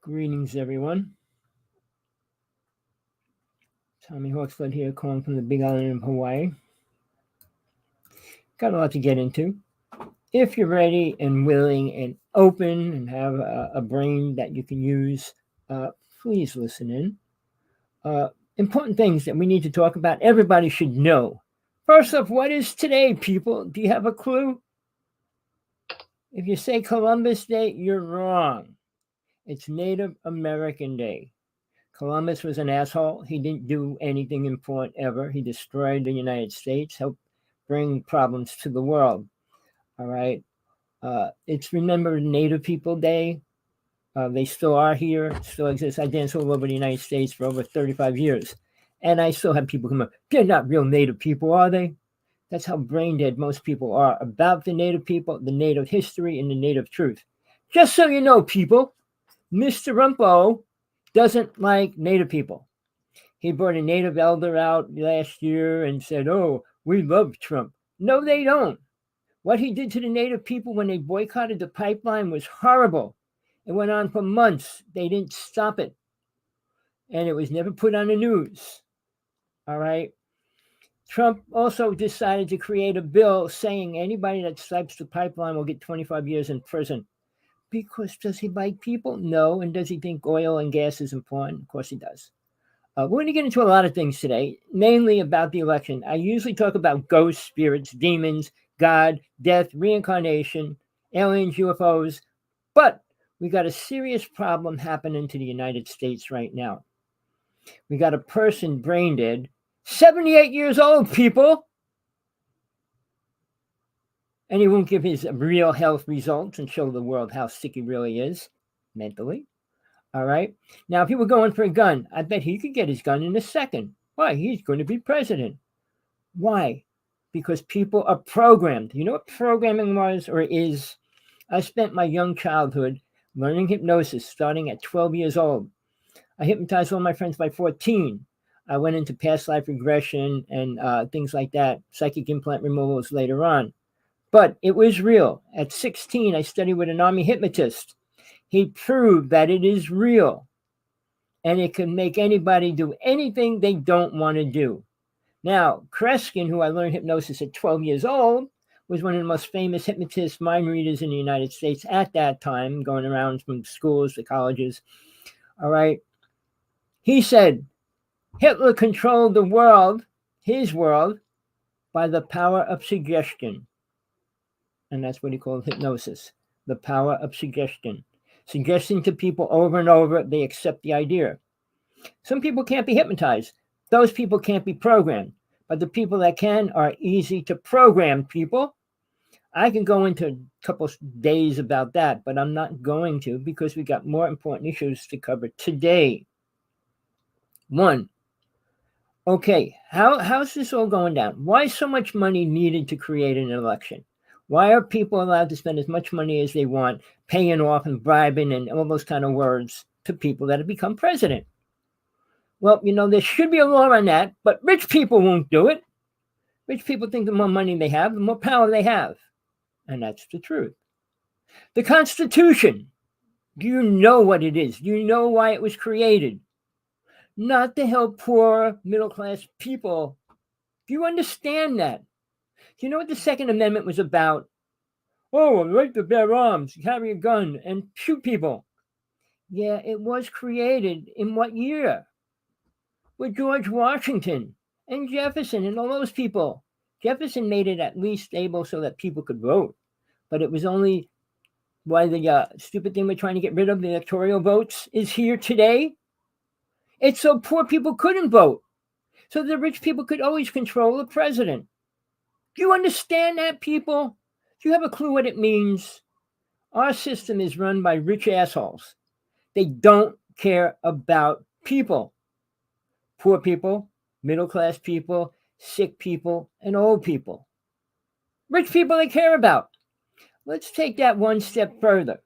Greetings, everyone. Rev.Hawksblood here, calling from the Big Island of Hawaii. Got a lot to get into. If you're ready and willing and open and have a brain that you can use, please listen in. Important things that we need to talk about, everybody should know. First off, what is today, people? Do you have a clue? If you say Columbus Day, you're wrong. It's Native American Day. Columbus was an asshole. He didn't do anything important ever. He destroyed the United States, helped bring problems to the world. All right. It's remembered Native People Day. They still are here, still exist. I danced all over the United States for over 35 years. And I still have people come up. They're not real Native people, are they? That's how brain dead most people are about the Native people, the Native history, and the Native truth. Just so you know, people, Mr. Rumpo doesn't like Native people. He brought a Native elder out last year and said, "Oh, we love Trump." No, they don't. What he did to the Native people when they boycotted the pipeline was horrible. It went on for months. They didn't stop it. And it was never put on the news. All right. Trump also decided to create a bill saying anybody that stops the pipeline will get 25 years in prison. Because does he like people? No. And does he think oil and gas is important? Of course he does. We're going to get into a lot of things today, mainly about the election. I usually talk about ghosts, spirits, demons, God, death, reincarnation, aliens, UFOs. But we got a serious problem happening to the United States right now. We got a person brain dead, 78 years old, people. And he won't give his real health results and show the world how sick he really is mentally. All right. Now, if he were going for a gun, I bet he could get his gun in a second. Why? He's going to be president. Why? Because people are programmed. You know what programming was or is? I spent my young childhood learning hypnosis starting at 12 years old. I hypnotized all my friends by 14. I went into past life regression and things like that, psychic implant removals later on. But it was real. At 16, I studied with an army hypnotist. He proved that it is real. And it can make anybody do anything they don't want to do. Now, Kreskin, who I learned hypnosis at 12 years old, was one of the most famous hypnotists, mind readers in the United States at that time, going around from schools to colleges. All right. He said Hitler controlled the world, his world, by the power of suggestion. And that's what he called hypnosis, the power of suggestion. Suggesting to people over and over, they accept the idea. Some people can't be hypnotized. Those people can't be programmed. But the people that can are easy to program, people. I can go into a couple of days about that, but I'm not going to because we got more important issues to cover today. One, okay, how's this all going down? Why is so much money needed to create an election? Why are people allowed to spend as much money as they want, paying off and bribing and all those kind of words to people that have become president? Well, you know, there should be a law on that, but rich people won't do it. Rich people think the more money they have, the more power they have. And that's the truth. The Constitution, do you know what it is? Do you know why it was created? Not to help poor, middle-class people. Do you understand that? Do you know what the Second Amendment was about? Oh, the right to bear arms, carry a gun, and shoot people. Yeah, it was created in what year? With George Washington and Jefferson and all those people. Jefferson made it at least stable so that people could vote. But it was only why the stupid thing we're trying to get rid of, the electoral votes, is here today. It's so poor people couldn't vote. So the rich people could always control the president. Do you understand that, people? Do you have a clue what it means? Our system is run by rich assholes. They don't care about people. Poor people, middle-class people, sick people, and old people. Rich people they care about. Let's take that one step further.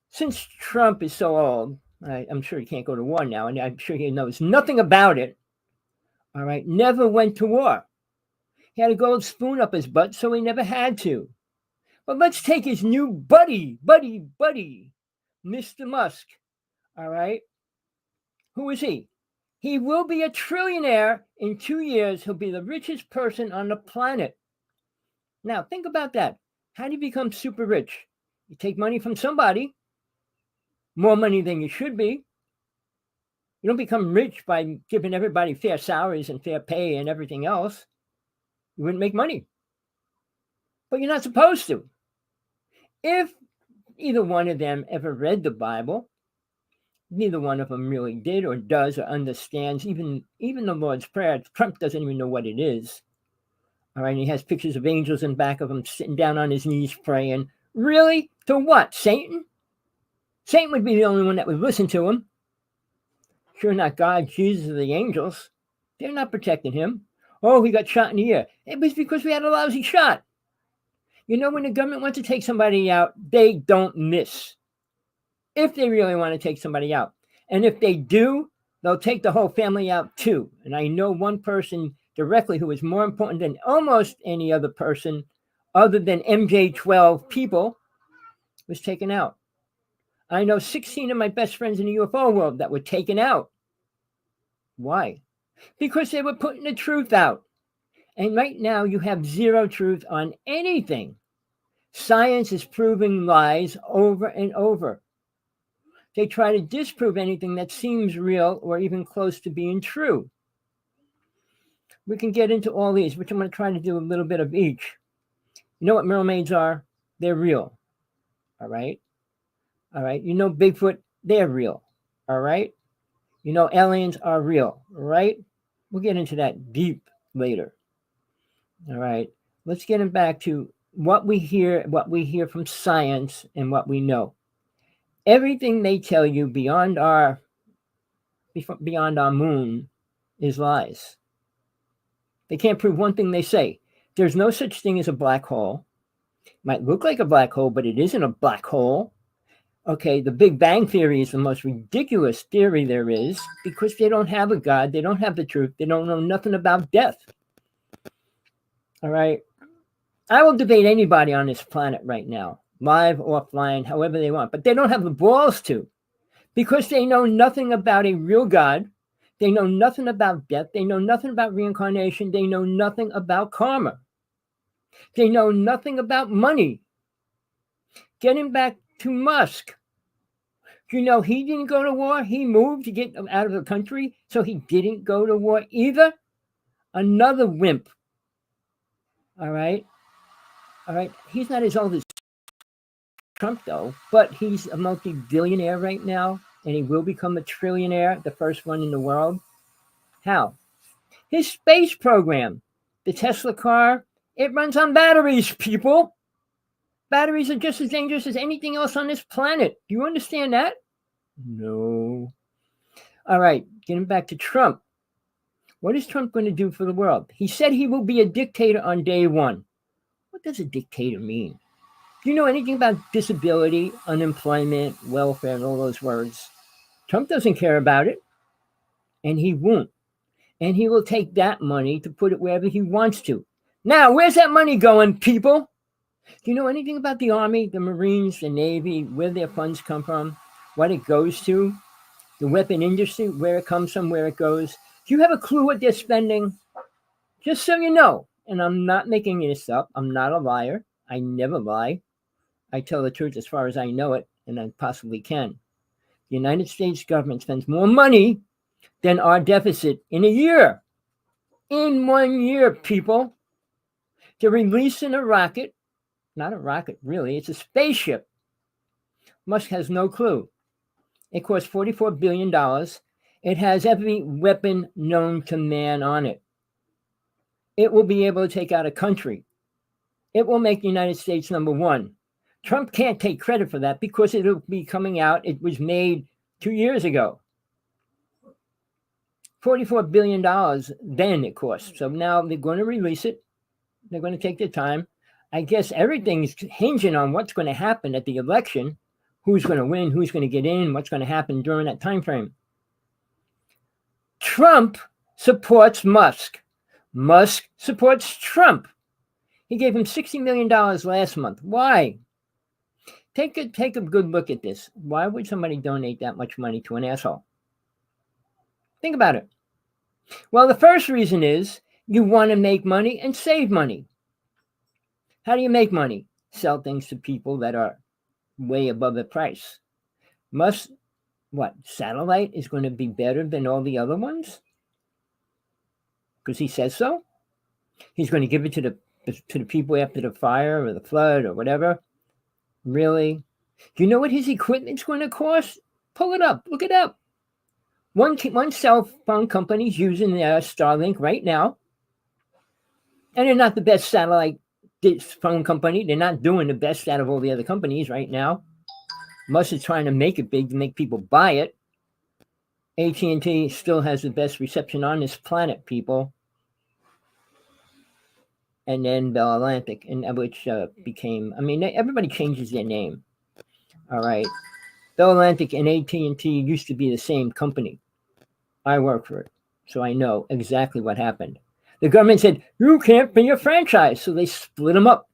Since Trump is so old, I'm sure he can't go to war now, and I'm sure he knows nothing about it. All right, never went to war. He had a gold spoon up his butt, so he never had to. But let's take his new buddy, Mr. Musk, all right? Who is he? He will be a trillionaire in 2 years. He'll be the richest person on the planet. Now, think about that. How do you become super rich? You take money from somebody, more money than you should be. You don't become rich by giving everybody fair salaries and fair pay and everything else. You wouldn't make money. But you're not supposed to. If either one of them ever read the Bible, neither one of them really did or does or understands even the Lord's Prayer. Trump doesn't even know what it is. All right, and he has pictures of angels in back of him sitting down on his knees praying. Really? To what? Satan? Satan would be the only one that would listen to him. Sure, not God, Jesus, or the angels. They're not protecting him. Oh, he got shot in the ear. It was because we had a lousy shot. You know, when the government wants to take somebody out, they don't miss. If they really want to take somebody out. And if they do, they'll take the whole family out too. And I know one person directly who is more important than almost any other person other than MJ-12 people was taken out. I know 16 of my best friends in the UFO world that were taken out. Why? Because they were putting the truth out. And right now you have zero truth on anything. Science is proving lies over and over. They try to disprove anything that seems real or even close to being true. We can get into all these, which I'm going to try to do a little bit of each. You know what mermaids are? They're real. All right? All right. You know Bigfoot? They're real. All right? You know aliens are real. Right? We'll get into that deep later. All right. Let's get back to what we hear from science and what we know. Everything they tell you beyond our moon is lies. They can't prove one thing they say. There's no such thing as a black hole. It might look like a black hole, but it isn't a black hole. Okay, the Big Bang Theory is the most ridiculous theory there is because they don't have a God. They don't have the truth. They don't know nothing about death. All right. I will debate anybody on this planet right now, live, offline, however they want, but they don't have the balls to because they know nothing about a real God. They know nothing about death. They know nothing about reincarnation. They know nothing about karma. They know nothing about money. Getting back to Musk, you know, he didn't go to war. He moved to get out of the country, so he didn't go to war either. Another wimp. All right. All right. He's not as old as Trump, though, but he's a multi-billionaire right now, and he will become a trillionaire, the first one in the world. How? His space program, the Tesla car, it runs on batteries, people. Batteries are just as dangerous as anything else on this planet. Do you understand that? No. All right, getting back to Trump. What is Trump going to do for the world? He said he will be a dictator on day one. What does a dictator mean? Do you know anything about disability, unemployment, welfare, and all those words? Trump doesn't care about it, and he won't. And he will take that money to put it wherever he wants to. Now, where's that money going, people? Do you know anything about the Army, the Marines, the Navy, where their funds come from, what it goes to, the weapon industry, where it comes from, where it goes? Do you have a clue what they're spending? Just so you know, and I'm not making this up. I'm not a liar. I never lie. I tell the truth as far as I know it, and I possibly can. The United States government spends more money than our deficit in a year. In 1 year, people. They're releasing a rocket. Not a rocket, really. It's a spaceship. Musk has no clue. It costs $44 billion. It has every weapon known to man on it. It will be able to take out a country. It will make the United States number one. Trump can't take credit for that because it'll be coming out. It was made 2 years ago. $44 billion then it cost. So now they're going to release it. They're going to take their time. I guess everything's hinging on what's going to happen at the election. Who's going to win, who's going to get in, what's going to happen during that time frame. Trump supports Musk. Musk supports Trump. He gave him $60 million last month. Why? Take a good look at this. Why would somebody donate that much money to an asshole? Think about it. Well, the first reason is you want to make money and save money. How do you make money? Sell things to people that are way above the price. Satellite is going to be better than all the other ones? Because he says so? He's going to give it to the people after the fire or the flood or whatever? Really? Do you know what his equipment's going to cost? Pull it up. Look it up. One cell phone company's using Starlink right now. And they're not the best satellite phone company. They're not doing the best out of all the other companies right now. Musk is trying to make it big to make people buy it. AT&T still has the best reception on this planet, people. And then Bell Atlantic, which became, everybody changes their name. All right. Bell Atlantic and AT&T used to be the same company. I work for it, so I know exactly what happened. The government said, you can't be a franchise, so they split them up.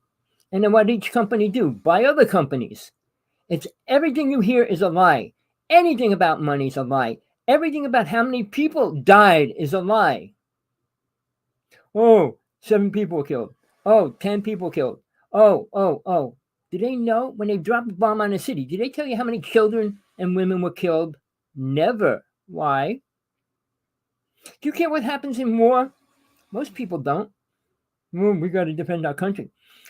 And then what did each company do? Buy other companies. It's everything you hear is a lie. Anything about money is a lie. Everything about how many people died is a lie. Oh, 7 people were killed. Oh, 10 people killed. Oh. Did they know when they dropped a bomb on a city? Did they tell you how many children and women were killed? Never. Why? Do you care what happens in war? Most people don't. Well, we got to defend our country.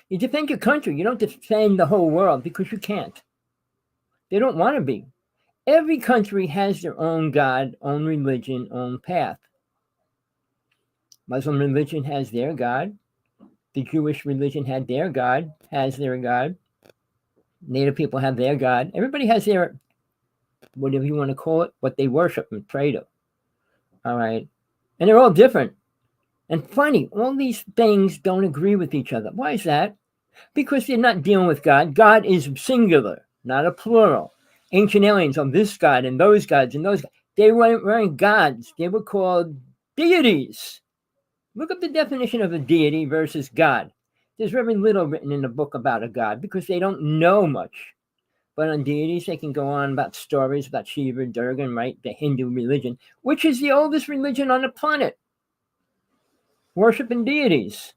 You defend your country. You don't defend the whole world because you can't. They don't want to be. Every country has their own God, own religion, own path. Muslim religion has their God. The Jewish religion had their God, has their God. Native people have their God. Everybody has their, whatever you want to call it, what they worship and pray to. All right. And they're all different. And funny, all these things don't agree with each other. Why is that? Because they're not dealing with God. God is singular, not a plural. Ancient aliens on this God and those gods and those gods. They weren't gods. They were called deities. Look up the definition of a deity versus God. There's very little written in the book about a God because they don't know much. But on deities, they can go on about stories about Shiva, Durga, right? The Hindu religion, which is the oldest religion on the planet. Worshipping deities.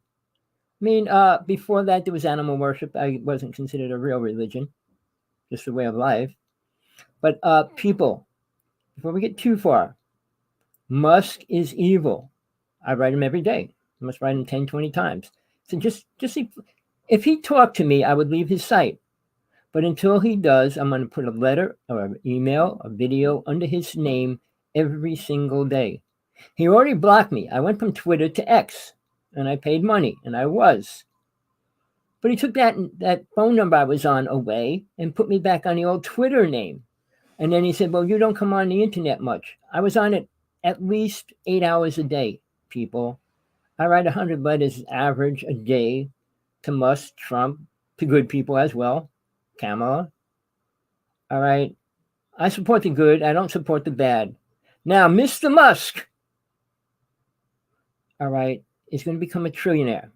Before that, there was animal worship. I wasn't considered a real religion, just a way of life. But people, before we get too far, Musk is evil. I write him every day. I must write him 10, 20 times. So just see, if he talked to me, I would leave his site. But until he does, I'm going to put a letter or an email, a video under his name every single day. He already blocked me. I went from Twitter to X, and I paid money, and I was. But he took that phone number I was on away and put me back on the old Twitter name. And then he said, well, you don't come on the internet much. I was on it at least 8 hours a day, people. I write 100 letters average a day to Musk, Trump, to good people as well, Kamala. All right. I support the good. I don't support the bad. Now, Mr. Musk, all right, is going to become a trillionaire.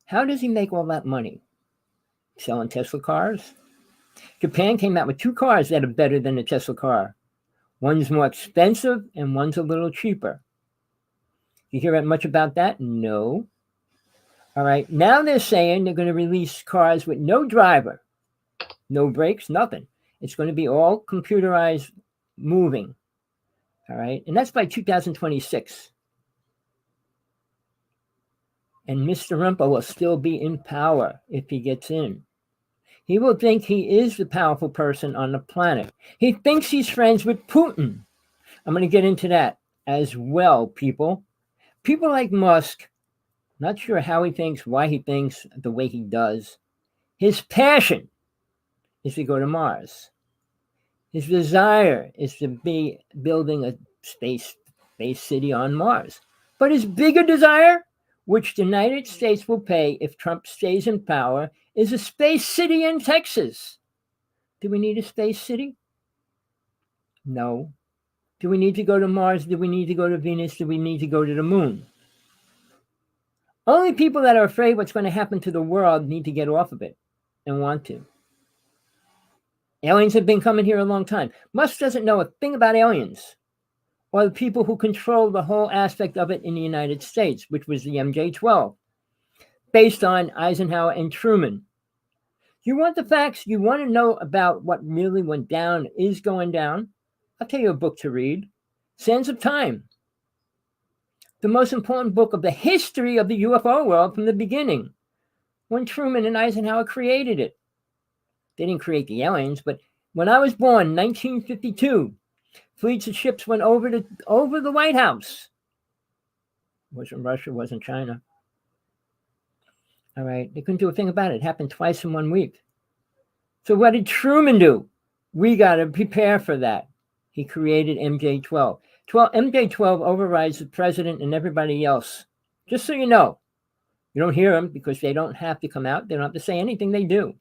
How does he make all that money? Selling Tesla cars? Japan came out with 2 cars that are better than a Tesla car. One's more expensive and one's a little cheaper. You hear much about that? No. All right. Now they're saying they're going to release cars with no driver, no brakes, nothing. It's going to be all computerized moving. All right. And that's by 2026. And Mr. Rumpa will still be in power if he gets in. He will think he is the powerful person on the planet. He thinks he's friends with Putin. I'm going to get into that as well, people. People like Musk, not sure how he thinks, why he thinks the way he does. His passion is to go to Mars. His desire is to be building a space city on Mars. But his bigger desire, which the United States will pay if Trump stays in power, is a space city in Texas. Do we need a space city? No. Do we need to go to Mars? Do we need to go to Venus? Do we need to go to the moon? Only people that are afraid what's going to happen to the world need to get off of it and want to. Aliens have been coming here a long time. Musk doesn't know a thing about aliens or the people who control the whole aspect of it in the United States, which was the MJ-12, based on Eisenhower and Truman. You want the facts? You want to know about what really went down, is going down? I'll tell you a book to read. Sands of Time. The most important book of the history of the UFO world from the beginning, when Truman and Eisenhower created it. They didn't create the aliens, but when I was born, 1952, fleets of ships went over the White House. It wasn't Russia, it wasn't China. All right, they couldn't do a thing about it. It happened twice in 1 week. So what did Truman do? We got to prepare for that. He created MJ-12. MJ-12 overrides the president and everybody else. Just so you know, you don't hear them because they don't have to come out. They don't have to say anything. They do.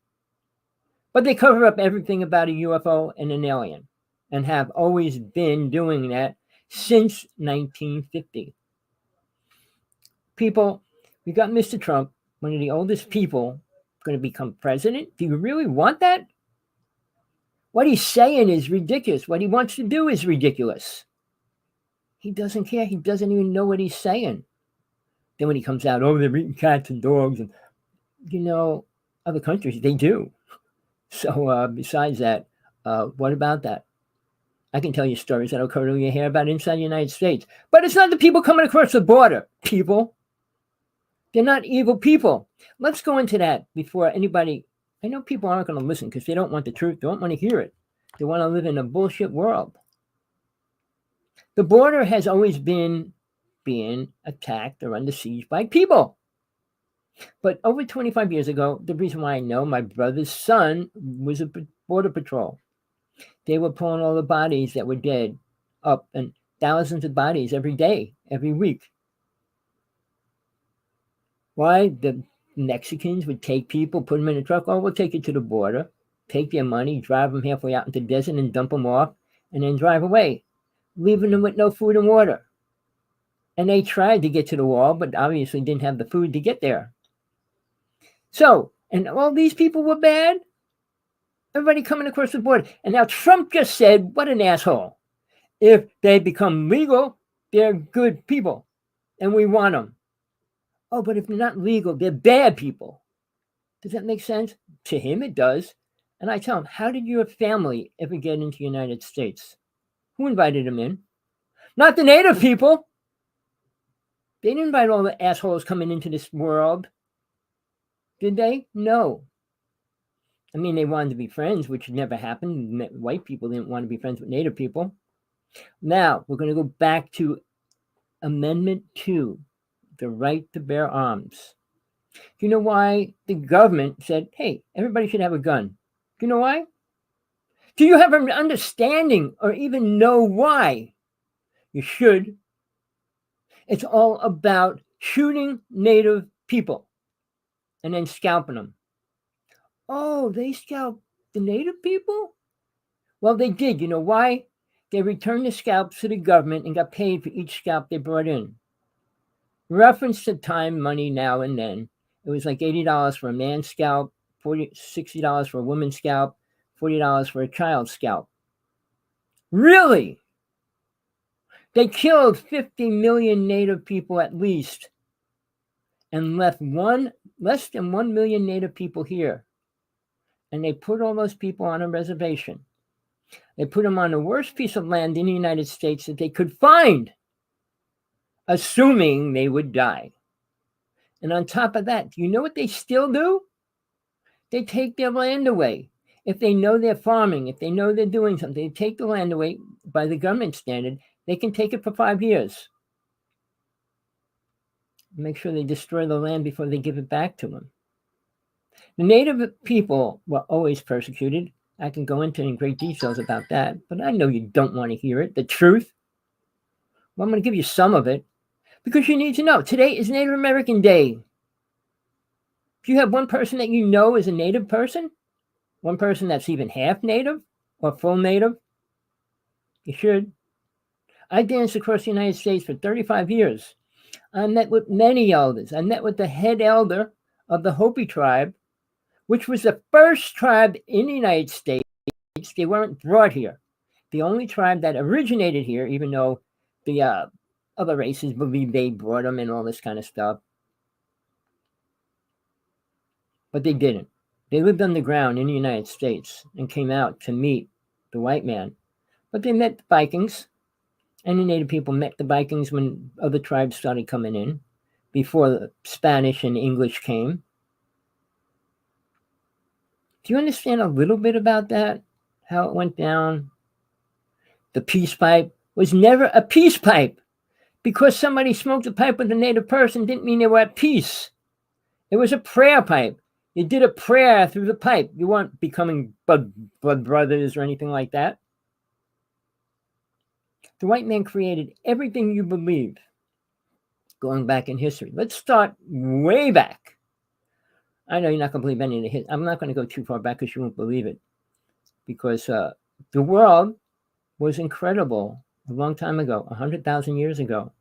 But they cover up everything about a UFO and an alien and have always been doing that since 1950. People, we got Mr. Trump, one of the oldest people, going to become president. Do you really want that? What he's saying is ridiculous. What he wants to do is ridiculous. He doesn't care. He doesn't even know what he's saying. Then when he comes out, oh, they're eating cats and dogs, and other countries, they do. So besides that, what about that? I can tell you stories that'll curdle your hair about inside the United States. But it's not the people coming across the border, people. They're not evil people. Let's go into that before anybody... I know people aren't going to listen because they don't want the truth. They don't want to hear it. They want to live in a bullshit world. The border has always been being attacked or under siege by people. But over 25 years ago, the reason why I know, my brother's son was a border patrol. They were pulling all the bodies that were dead up, and thousands of bodies every day, every week. Why? The Mexicans would take people, put them in a truck. Oh, we'll take you to the border, take their money, drive them halfway out into the desert and dump them off, and then drive away, leaving them with no food and water. And they tried to get to the wall, but obviously didn't have the food to get there. So, and all these people were bad. Everybody coming across the border. And now Trump just said, what an asshole. If they become legal, they're good people. And we want them. Oh, but if they're not legal, they're bad people. Does that make sense? To him, it does. And I tell him, how did your family ever get into the United States? Who invited them in? Not the native people. They didn't invite all the assholes coming into this world. Did they? No. I mean, they wanted to be friends, which never happened. White people didn't want to be friends with native people. Now, we're going to go back to Amendment 2, the right to bear arms. Do you know why the government said, hey, everybody should have a gun? Do you know why? Do you have an understanding or even know why? You should. It's all about shooting native people and then scalping them. Oh, they scalped the native people? Well, they did. You know why? They returned the scalps to the government and got paid for each scalp they brought in. Reference to time, money, now and then. It was like $80 for a man's scalp, $60 for a woman's scalp, $40 for a child's scalp. Really? They killed 50 million native people at least and left less than 1 million native people here. And they put all those people on a reservation. They put them on the worst piece of land in the United States that they could find, assuming they would die. And on top of that, do you know what they still do? They take their land away. If they know they're farming, if they know they're doing something, they take the land away by the government standard. They can take it for 5 years. Make sure they destroy the land before they give it back to them. The native people were always persecuted. I can go into in great details about that, but I know you don't want to hear it. The truth. Well, I'm going to give you some of it because you need to know. Today is Native American Day. If you have one person that you know is a native person, one person that's even half native or full native, you should. I danced across the United States for 35 years. I met with many elders. I met with the head elder of the Hopi tribe, which was the first tribe in the United States States. They weren't brought here. The only tribe that originated here, even though the other races believe they brought them and all this kind of stuff, but they didn't. They lived underground in the United States and came out to meet the white man. But they met the Vikings, and the Native people met the Vikings when other tribes started coming in, before the Spanish and English came. Do you understand a little bit about that? How it went down? The peace pipe was never a peace pipe. Because somebody smoked a pipe with a Native person didn't mean they were at peace. It was a prayer pipe. You did a prayer through the pipe. You weren't becoming blood brothers or anything like that. The white man created everything you believe going back in history. Let's start way back. I know you're not going to believe any of the history. I'm not going to go too far back because you won't believe it. Because the world was incredible a long time ago, 100,000 years ago.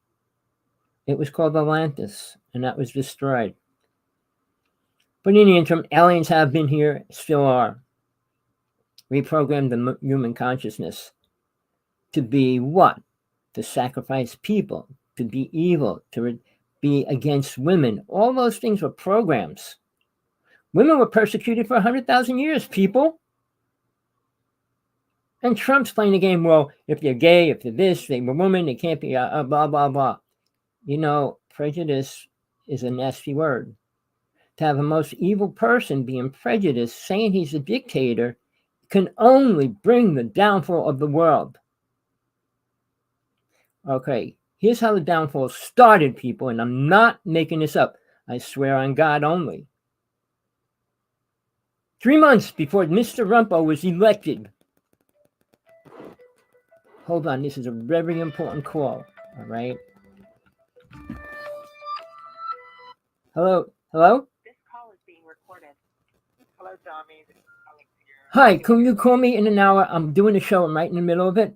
It was called Atlantis, and that was destroyed. But in the interim, aliens have been here, still are. Reprogrammed the human consciousness to be what? To sacrifice people, to be evil, to be against women. All those things were programs. Women were persecuted for 100,000 years, people. And Trump's playing the game, well, if they're gay, if they're this, they were women, they can't be blah, blah, blah. You know, prejudice is a nasty word. To have a most evil person being prejudiced, saying he's a dictator, can only bring the downfall of the world. Okay, here's how the downfall started, people, and I'm not making this up. I swear on God only. 3 months before Mr. Rumpo was elected. Hold on, this is a very important call, all right? Hello? Hello? This call is being recorded. Hello, Tommy. This is Alex here. Hi, can you call me in an hour? I'm doing a show. I'm right in the middle of it.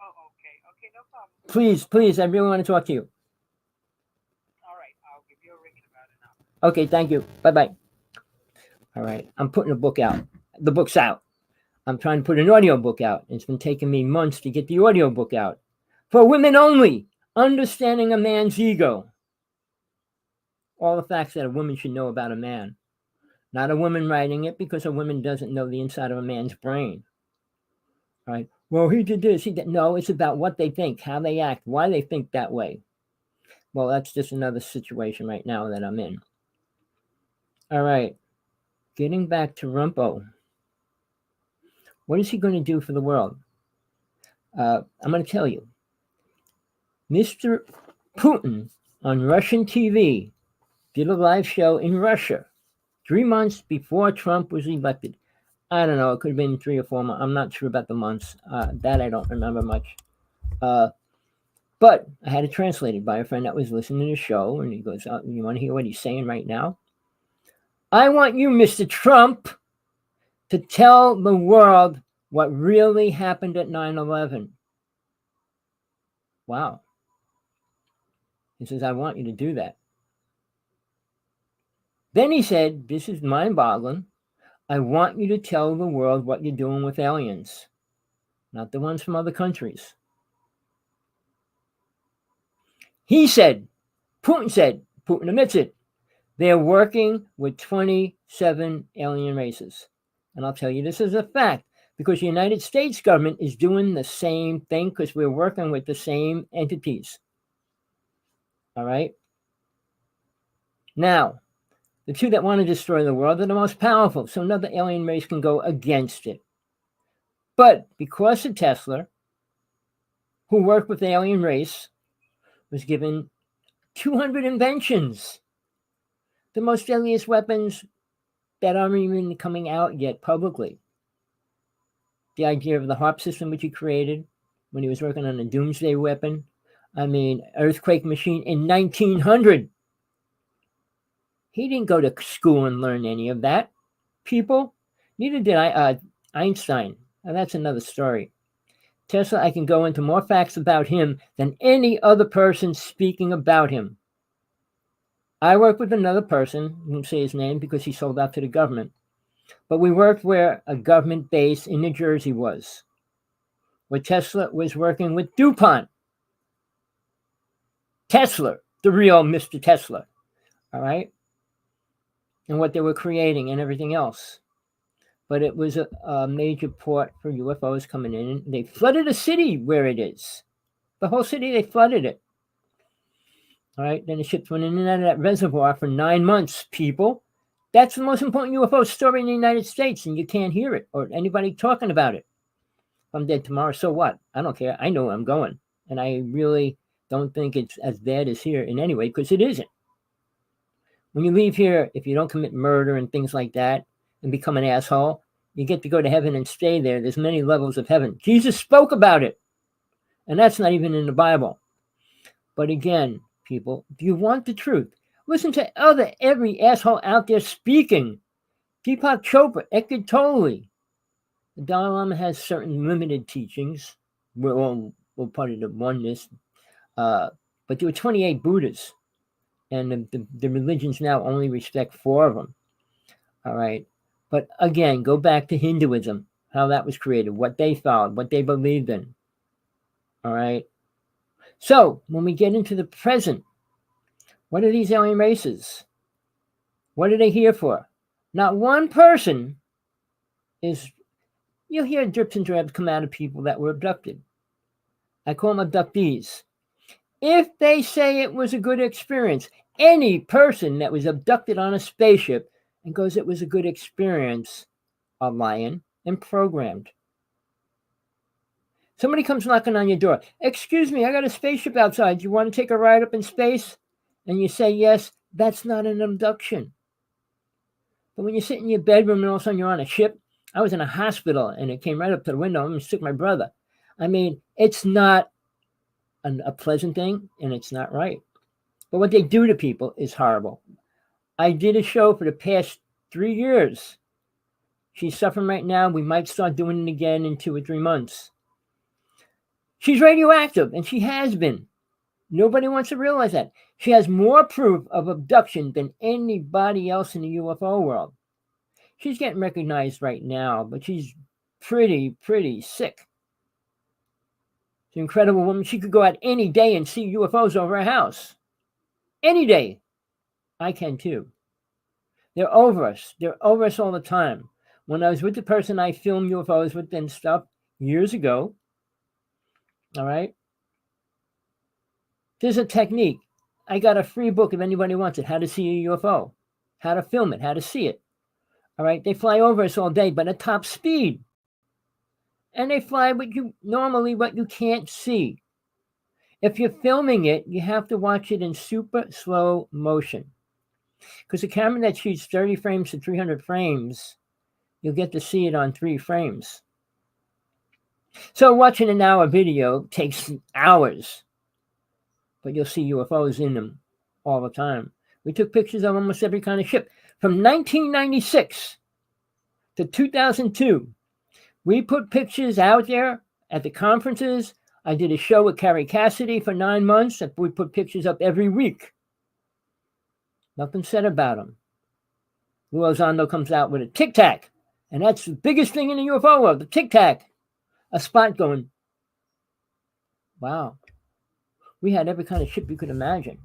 Oh, okay. Okay, no problem. Please, I really want to talk to you. All right, I'll give you a ring in about an hour. Okay, thank you. Bye-bye. All right, I'm putting a book out. The book's out. I'm trying to put an audio book out. It's been taking me months to get the audio book out. For women only, understanding a man's ego. All the facts that a woman should know about a man. Not a woman writing it because a woman doesn't know the inside of a man's brain. All right. Well, he did this, he did. No, it's about what they think, how they act, why they think that way. Well, that's just another situation right now that I'm in. All right. Getting back to Rumpo. What is he going to do for the world? I'm going to tell you. Mr. Putin on Russian TV did a live show in Russia 3 months before Trump was elected. I don't know. It could have been 3 or 4 months. I'm not sure about the months. That I don't remember much. But I had it translated by a friend that was listening to the show, and he goes, you want to hear what he's saying right now? I want you, Mr. Trump, to tell the world what really happened at 9/11. Wow. He says, I want you to do that. Then he said, this is mind-boggling. I want you to tell the world what you're doing with aliens, not the ones from other countries. He said, Putin admits it, they're working with 27 alien races. And I'll tell you this is a fact, because the United States government is doing the same thing because we're working with the same entities. All right? Now, the two that want to destroy the world are the most powerful, so another alien race can go against it. But because of Tesla, who worked with the alien race, was given 200 inventions. The most deadliest weapons that aren't even coming out yet publicly. The idea of the HARP system which he created when he was working on a doomsday weapon. I mean, earthquake machine in 1900. He didn't go to school and learn any of that, people. Neither did Einstein. Now, that's another story. Tesla, I can go into more facts about him than any other person speaking about him. I work with another person, I won't say his name because he sold out to the government. But we worked where a government base in New Jersey was, where Tesla was working with DuPont. Tesla, the real Mr. Tesla, all right? And what they were creating and everything else. But it was a major port for UFOs coming in. And they flooded a city where it is. The whole city, they flooded it. All right, then the ships went in and out of that reservoir for 9 months, people. That's the most important UFO story in the United States, and you can't hear it or anybody talking about it. If I'm dead tomorrow, so what? I don't care. I know where I'm going. And I really don't think it's as bad as here in any way, because it isn't. When you leave here, if you don't commit murder and things like that and become an asshole, you get to go to heaven and stay there. There's many levels of heaven. Jesus spoke about it, and that's not even in the Bible. But again, people, if you want the truth, listen to every asshole out there speaking. Deepak Chopra, Eckhart Tolle. The Dalai Lama has certain limited teachings. We're all part of the oneness. But there were 28 Buddhas. And the religions now only respect 4 of them. All right. But again, go back to Hinduism, how that was created, what they followed, what they believed in. All right. So when we get into the present, what are these alien races? What are they here for? Not one person is, you'll hear drips and drabs come out of people that were abducted. I call them abductees. If they say it was a good experience, any person that was abducted on a spaceship and goes, it was a good experience, are lying and programmed. Somebody comes knocking on your door. Excuse me, I got a spaceship outside. You want to take a ride up in space? And you say yes, that's not an abduction. But when you sit in your bedroom and all of a sudden you're on a ship, I was in a hospital and it came right up to the window and took my brother. I mean, it's not a pleasant thing, and it's not right. But what they do to people is horrible. I did a show for the past 3 years. She's suffering right now. We might start doing it again in 2 or 3 months. She's radioactive, and she has been. Nobody wants to realize that. She has more proof of abduction than anybody else in the UFO world. She's getting recognized right now, but she's pretty sick. An incredible woman. She could go out any day and see UFOs over her house. Any day. I can too. They're over us. They're over us all the time. When I was with the person I filmed UFOs with and stuff years ago, all right, there's a technique. I got a free book if anybody wants it, how to see a UFO, how to film it, how to see it. All right, they fly over us all day, but at top speed. And they fly what you can't see. If you're filming it, you have to watch it in super slow motion. Because the camera that shoots 30 frames to 300 frames, you'll get to see it on 3 frames. So watching an hour video takes hours, but you'll see UFOs in them all the time. We took pictures of almost every kind of ship. From 1996 to 2002, we put pictures out there at the conferences. I did a show with Carrie Cassidy for 9 months. We put pictures up every week. Nothing said about them. Lou Elizondo comes out with a Tic Tac, and that's the biggest thing in the UFO world, the Tic Tac. A spot going, wow. We had every kind of ship you could imagine.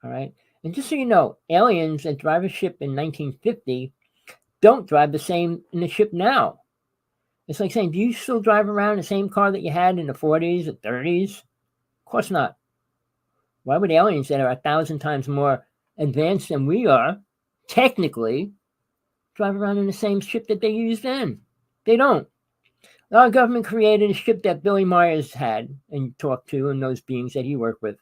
All right. And just so you know, aliens that drive a ship in 1950 don't drive the same in the ship now. It's like saying, do you still drive around the same car that you had in the 40s or 30s? Of course not. Why would aliens that are 1,000 times more advanced than we are, technically, drive around in the same ship that they used then? They don't. Our government created a ship that Billy Myers had and talked to, and those beings that he worked with.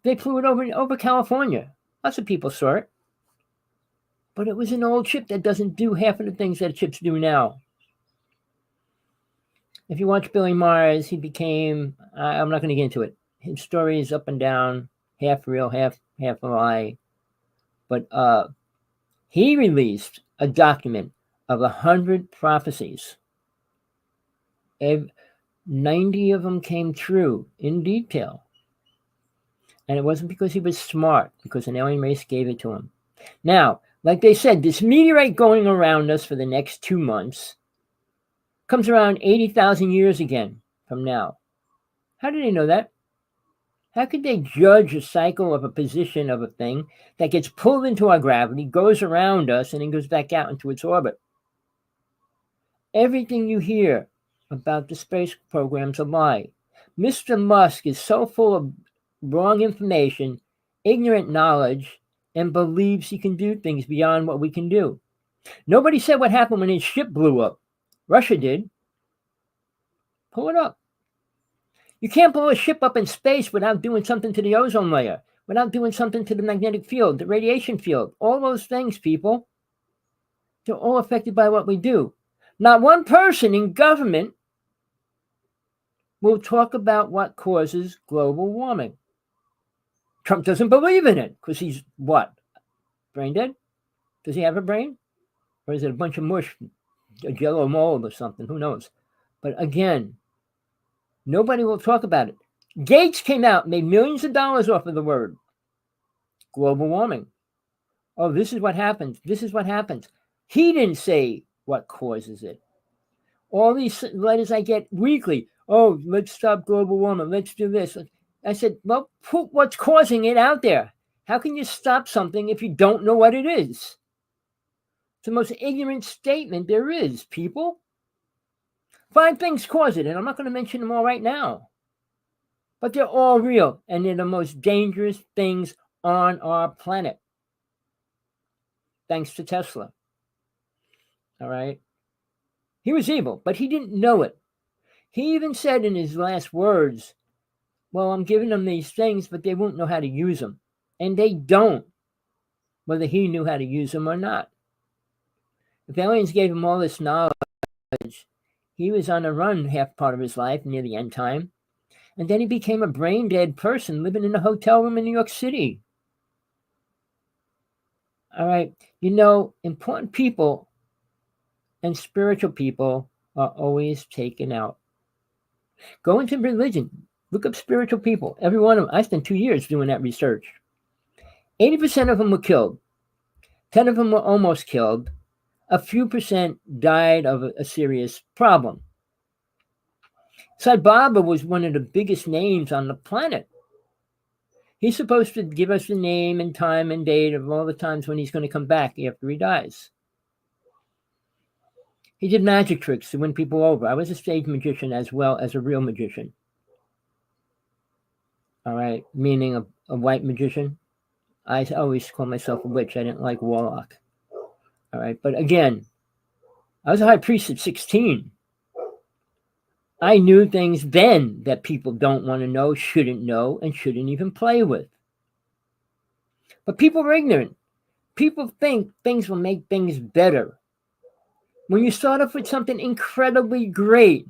They flew it over California. Lots of people saw it. But it was an old ship that doesn't do half of the things that ships do now. If you watch Billy Myers, he became, I'm not going to get into it. His story is up and down, half real, half a lie. But he released a document of 100 prophecies. 90 of them came true in detail. And it wasn't because he was smart, because an alien race gave it to him. Now, Like they said, this meteorite going around us for the next 2 months comes around 80,000 years again from now. How do they know that? How could they judge a cycle of a position of a thing that gets pulled into our gravity, goes around us, and then goes back out into its orbit? Everything you hear about the space program's a lie. Mr. Musk is so full of wrong information, ignorant knowledge, and believes he can do things beyond what we can do. Nobody said what happened when his ship blew up. Russia did. Pull it up. You can't blow a ship up in space without doing something to the ozone layer, without doing something to the magnetic field, the radiation field. All those things, people, they're all affected by what we do. Not one person in government will talk about what causes global warming. Trump doesn't believe in it because he's what? Brain dead? Does he have a brain? Or is it a bunch of mush, a jello mold or something? Who knows? But again, nobody will talk about it. Gates came out, made millions of dollars off of the word global warming. Oh, this is what happens. This is what happens. He didn't say what causes it. All these letters I get weekly. Oh, let's stop global warming. Let's do this. I said, well, put what's causing it out there. How can you stop something if you don't know what it is? It's the most ignorant statement there is, people. 5 things cause it, and I'm not going to mention them all right now. But they're all real, and they're the most dangerous things on our planet. Thanks to Tesla. All right? He was evil, but he didn't know it. He even said in his last words, well, I'm giving them these things, but they won't know how to use them. And they don't, whether he knew how to use them or not. If aliens gave him all this knowledge, he was on a run half part of his life near the end time. And then he became a brain-dead person living in a hotel room in New York City. All right. You know, important people and spiritual people are always taken out. Go into religion. Look up spiritual people. Every one of them. I spent 2 years doing that research. 80% of them were killed. 10 of them were almost killed. A few percent died of a serious problem. Sai Baba was one of the biggest names on the planet. He's supposed to give us the name and time and date of all the times when he's going to come back after he dies. He did magic tricks to win people over. I was a stage magician as well as a real magician. All right, meaning a white magician. I always call myself a witch. I didn't like warlock. All right, but again, I was a high priest at 16. I knew things then that people don't want to know, and shouldn't even play with. But people are ignorant. People think things will make things better. When you start off with something incredibly great,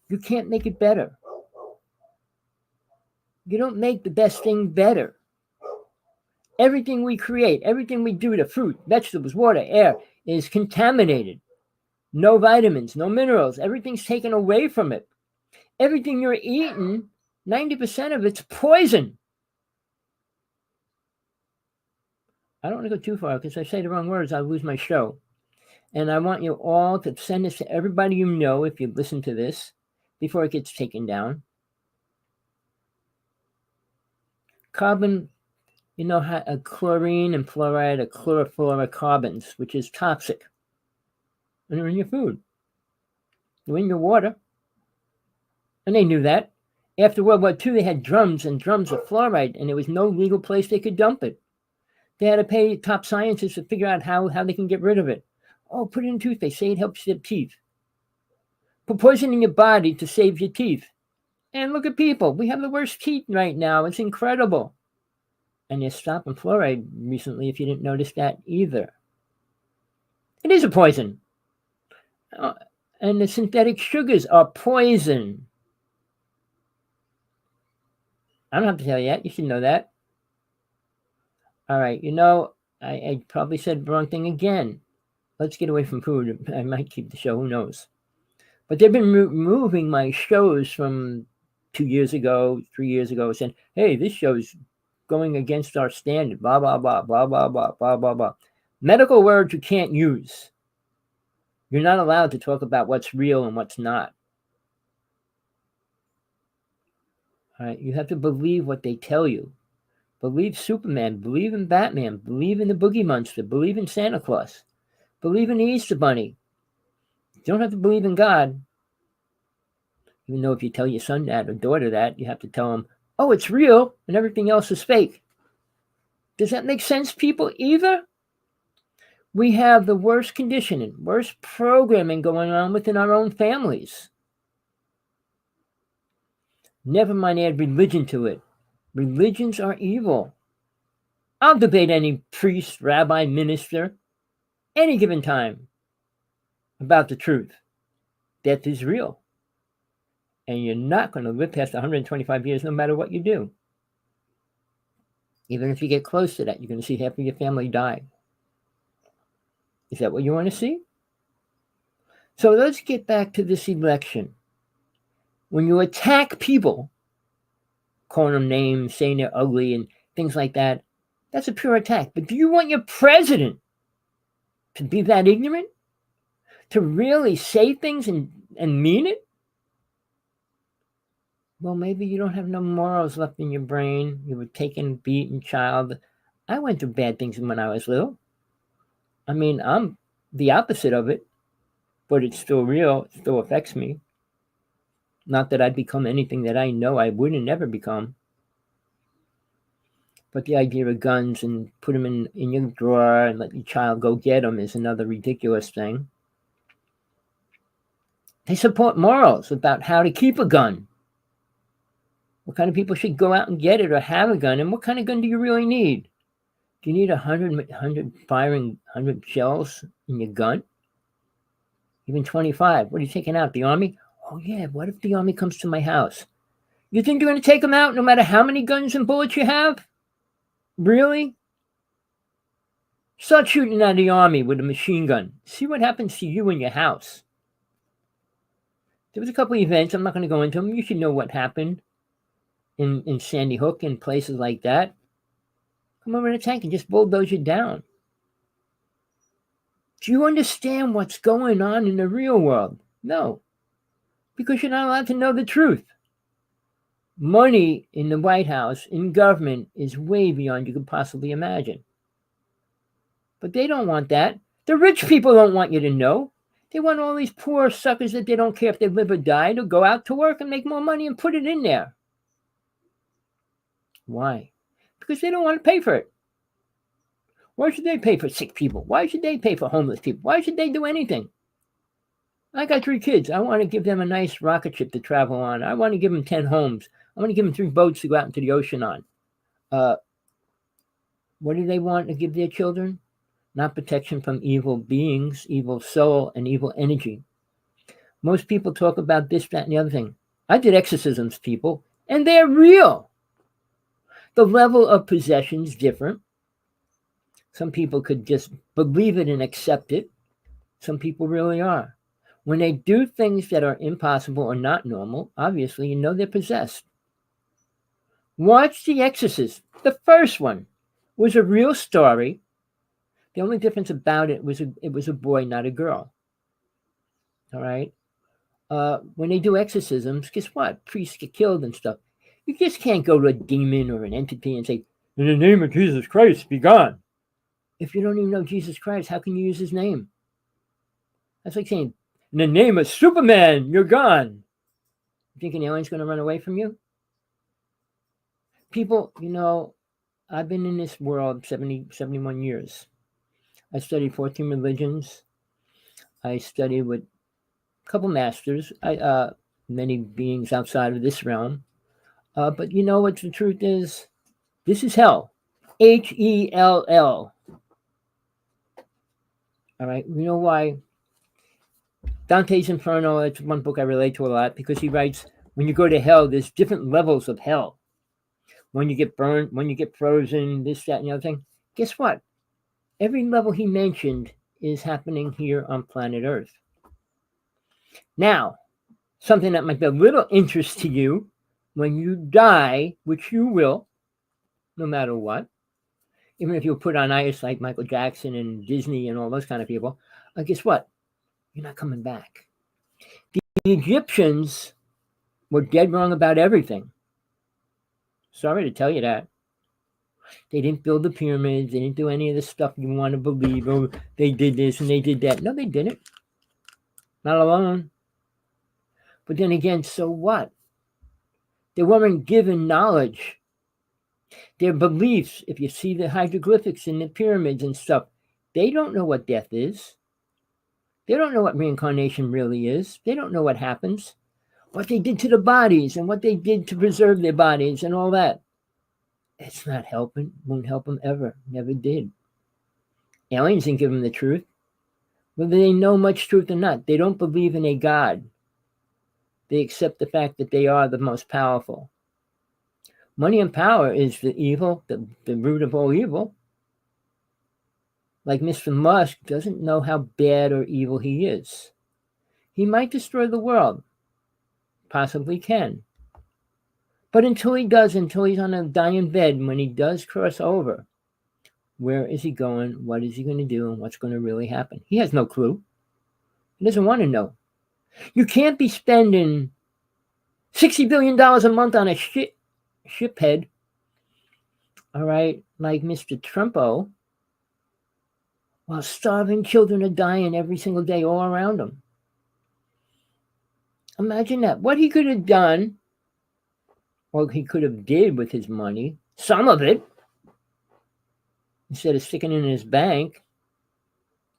you can't make it better. You don't make the best thing better. Everything we create, everything we do to fruit, vegetables, water, air is contaminated. No vitamins, no minerals. Everything's taken away from it. Everything you're eating, 90% of it's poison. I don't want to go too far because if I say the wrong words, I'll lose my show. And I want you all to send this to everybody you know if you listen to this before it gets taken down. Carbon, you know, a chlorine and fluoride are chlorofluorocarbons, which is toxic. And they're in your food. They're in your water. And they knew that. After World War II, they had drums and drums of fluoride, and there was no legal place they could dump it. They had to pay top scientists to figure out how they can get rid of it. Oh, put it in toothpaste. Say it helps your teeth. Put poison in your body to save your teeth. And look at people. We have the worst teeth right now. It's incredible. And they're stopping fluoride recently, if you didn't notice that either. It is a poison. And the synthetic sugars are poison. I don't have to tell you that. You should know that. All right. You know, I probably said the wrong thing again. Let's get away from food. I might keep the show. Who knows? But they've been moving my shows from 2 years ago, 3 years ago, saying, hey, this show's going against our standard, blah, blah, blah, blah, blah, blah, blah, blah, blah. Medical words you can't use. You're not allowed to talk about what's real and what's not. All right? You have to believe what they tell you. Believe Superman. Believe in Batman. Believe in the Boogie Monster. Believe in Santa Claus. Believe in the Easter Bunny. You don't have to believe in God. Even though if you tell your son that or daughter that, you have to tell them, oh, it's real and everything else is fake. Does that make sense, people? Either we have the worst conditioning, worst programming going on within our own families. Never mind add religion to it. Religions are evil. I'll debate any priest, rabbi, minister, any given time about the truth. Death is real. And you're not going to live past 125 years no matter what you do. Even if you get close to that, you're going to see half of your family die. Is that what you want to see? So let's get back to this election. When you attack people, calling them names, saying they're ugly and things like that, that's a pure attack. But do you want your president to be that ignorant? To really say things and mean it? Well, maybe you don't have no morals left in your brain. You were taken, beaten, child. I went through bad things when I was little. I mean, I'm the opposite of it, but it's still real. It still affects me. Not that I'd become anything that I know I wouldn't ever become. But the idea of guns and put them in your drawer and let your child go get them is another ridiculous thing. They support morals about how to keep a gun. What kind of people should go out and get it or have a gun? And what kind of gun do you really need? Do you need 100 firing 100 shells in your gun? Even 25. What are you taking out? The army? Oh, yeah. What if the army comes to my house? You think you're going to take them out no matter how many guns and bullets you have? Really? Start shooting at the army with a machine gun. See what happens to you in your house. There was a couple of events. I'm not going to go into them. You should know what happened in Sandy Hook and places like that. Come over in a tank and just bulldoze you down. Do you understand what's going on in the real world? No. Because you're not allowed to know the truth. Money in the White House, in government, is way beyond you could possibly imagine. But they don't want that. The rich people don't want you to know. They want all these poor suckers that they don't care if they live or die to go out to work and make more money and put it in there. Why? Because they don't want to pay for it. Why should they pay for sick people? Why should they pay for homeless people? Why should they do anything? I got 3 kids. I want to give them a nice rocket ship to travel on. I want to give them 10 homes. I want to give them 3 boats to go out into the ocean on. What do they want to give their children? Not protection from evil beings, evil soul, and evil energy. Most people talk about this, that, and the other thing. I did exorcisms, people, and they're real. The level of possession is different. Some people could just believe it and accept it. Some people really are. When they do things that are impossible or not normal, obviously you know they're possessed. Watch The Exorcist. The first one was a real story. The only difference about it was it was a boy, not a girl. All right? When they do exorcisms, guess what? Priests get killed and stuff. You just can't go to a demon or an entity and say, in the name of Jesus Christ, be gone. If you don't even know Jesus Christ, how can you use his name? That's like saying, in the name of Superman, you're gone. You think an alien's going to run away from you? People, I've been in this world 71 years. I studied 14 religions. I studied with a couple masters, many beings outside of this realm. But you know what the truth is? This is hell. Hell. All right. You know why? Dante's Inferno, it's one book I relate to a lot because he writes, when you go to hell, there's different levels of hell. When you get burnt, when you get frozen, this, that, and the other thing. Guess what? Every level he mentioned is happening here on planet Earth. Now, something that might be a little interest to you, when you die, which you will, no matter what, even if you put on ice like Michael Jackson and Disney and all those kind of people, guess what? You're not coming back. The Egyptians were dead wrong about everything. Sorry to tell you that. They didn't build the pyramids. They didn't do any of the stuff you want to believe. Oh, they did this and they did that. No, they didn't. Not alone. But then again, so what? They weren't given knowledge. Their beliefs, if you see the hieroglyphics in the pyramids and stuff, they don't know what death is. They don't know what reincarnation really is. They don't know what happens. What they did to the bodies and what they did to preserve their bodies and all that. It's not helping. Won't help them ever. Never did. Aliens didn't give them the truth. Whether they know much truth or not, they don't believe in a God. They accept the fact that they are the most powerful. Money and power is the evil, the root of all evil. Like Mr. Musk doesn't know how bad or evil he is. He might destroy the world. Possibly can. But until he does, until he's on a dying bed, when he does cross over, where is he going? What is he going to do? And what's going to really happen? He has no clue. He doesn't want to know. You can't be spending $60 billion a month on a shiphead, all right, like Mr. Trumpo, while starving children are dying every single day all around him. Imagine that. What he could have done, or he could have did with his money, some of it, instead of sticking it in his bank,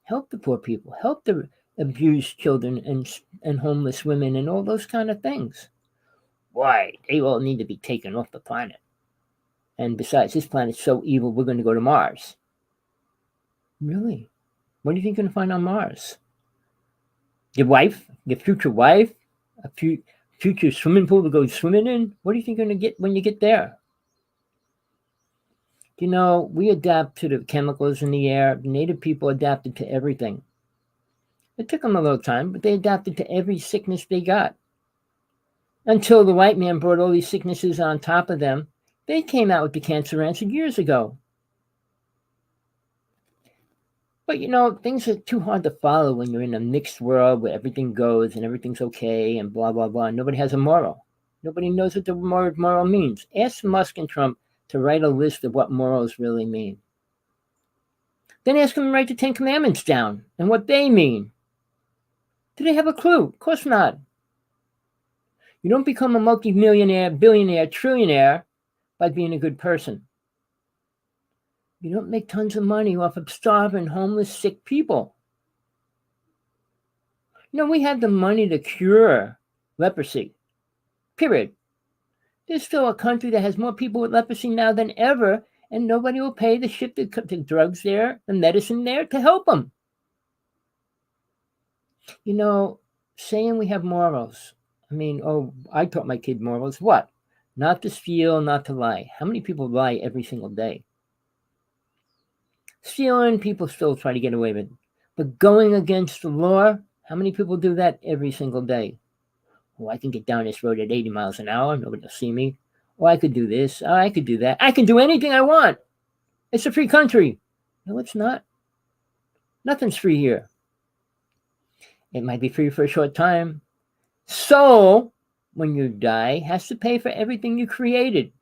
help the poor people, help the abused children and homeless women and all those kind of things. Why? They all need to be taken off the planet. And besides, this planet's so evil, we're going to go to Mars. Really? What do you think you're going to find on Mars? Your wife? Your future wife? A future swimming pool to go swimming in? What do you think you're going to get when you get there? You know, we adapt to the chemicals in the air. Native people adapted to everything. It took them a little time, but they adapted to every sickness they got. Until the white man brought all these sicknesses on top of them. They came out with the cancer answer years ago. But, you know, things are too hard to follow when you're in a mixed world where everything goes and everything's okay and blah, blah, blah. Nobody has a moral. Nobody knows what the word moral means. Ask Musk and Trump to write a list of what morals really mean. Then ask them to write the 10 Commandments down and what they mean. Do they have a clue? Of course not. You don't become a multi-millionaire, billionaire, trillionaire by being a good person. You don't make tons of money off of starving, homeless, sick people. You know, we have the money to cure leprosy, period. There's still a country that has more people with leprosy now than ever, and nobody will pay to ship the drugs there, the medicine there to help them. You know, saying we have morals. I mean, I taught my kid morals. What? Not to steal, not to lie. How many people lie every single day? Stealing, people still try to get away with it. But going against the law, how many people do that every single day? Oh, I can get down this road at 80 miles an hour. Nobody will see me. Oh, I could do this. Oh, I could do that. I can do anything I want. It's a free country. No, it's not. Nothing's free here. It might be free for a short time. So, when you die, has to pay for everything you created.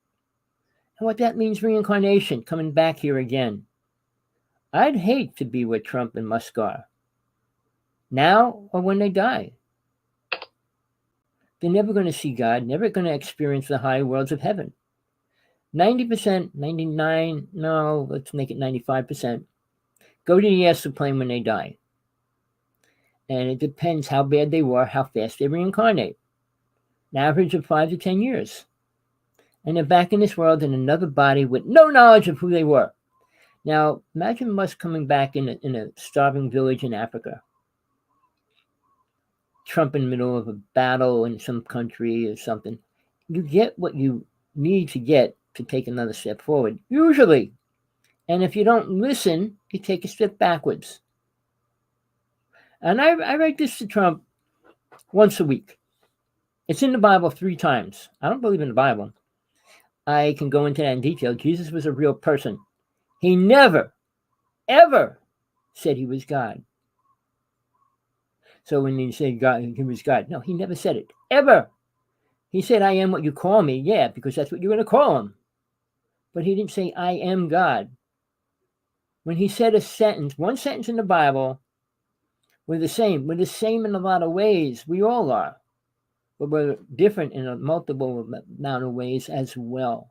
And what that means, reincarnation, coming back here again. I'd hate to be where Trump and Musk are. Now or when they die. They're never going to see God, never going to experience the high worlds of heaven. 90%, 99, no, let's make it 95%, go to the astral plane when they die. And it depends how bad they were, how fast they reincarnate. An average of 5 to 10 years. And they're back in this world in another body with no knowledge of who they were. Now, imagine Musk coming back in a starving village in Africa. Trump in the middle of a battle in some country or something. You get what you need to get to take another step forward, usually. And if you don't listen, you take a step backwards. And I write this to Trump once a week. It's in the Bible 3 times. I don't believe in the Bible. I can go into that in detail. Jesus was a real person. He never, ever said he was God. So when you say God, he was God, no, he never said it, ever. He said, I am what you call me, yeah, because that's what you're going to call him. But he didn't say, I am God. When he said a sentence, one sentence in the Bible, we're the same. We're the same in a lot of ways. We all are. But we're different in a multiple amount of ways as well.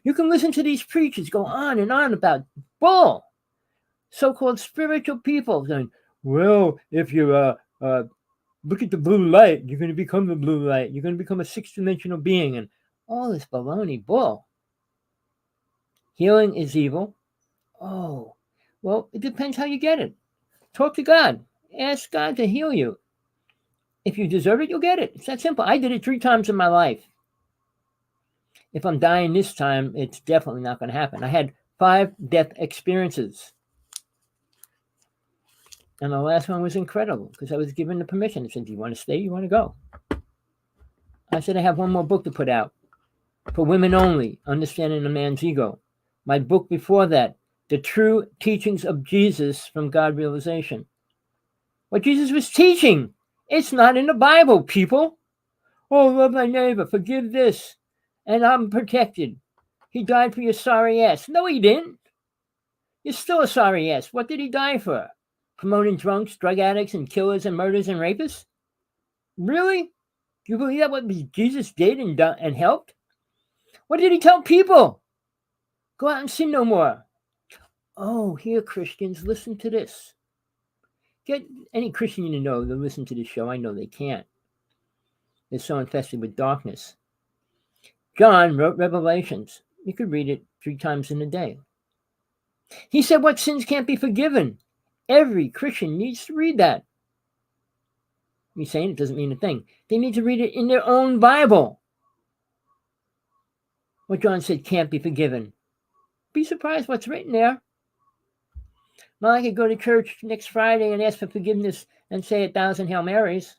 You can listen to these preachers go on and on about bull, so-called spiritual people saying, well, if you look at the blue light, you're going to become the blue light. You're going to become a sixth-dimensional being, and all this baloney bull. Healing is evil. Oh, well, it depends how you get it. Talk to God. Ask God to heal you. If you deserve it, you'll get it. It's that simple. I did it 3 times in my life. If I'm dying this time, it's definitely not going to happen. I had 5 death experiences. And the last one was incredible because I was given the permission. They said, do you want to stay? You want to go? I said, I have one more book to put out for women only, Understanding a Man's Ego. My book before that, The True Teachings of Jesus from God Realization. What Jesus was teaching, it's not in the Bible, people. Oh, love my neighbor, forgive this, and I'm protected. He died for your sorry ass. No, he didn't. You're still a sorry ass. What did he die for? Promoting drunks, drug addicts, and killers and murderers and rapists? Really? Do you believe that what Jesus did and helped? What did he tell people? Go out and sin no more. Oh, here, Christians, listen to this. Get any Christian you know to listen to this show. I know they can't. They're so infested with darkness. John wrote Revelations. You could read it 3 times in a day. He said what sins can't be forgiven. Every Christian needs to read that. Me saying it doesn't mean a thing. They need to read it in their own Bible. What John said can't be forgiven. Be surprised what's written there. Well, I could go to church next Friday and ask for forgiveness and say 1,000 Hail Marys.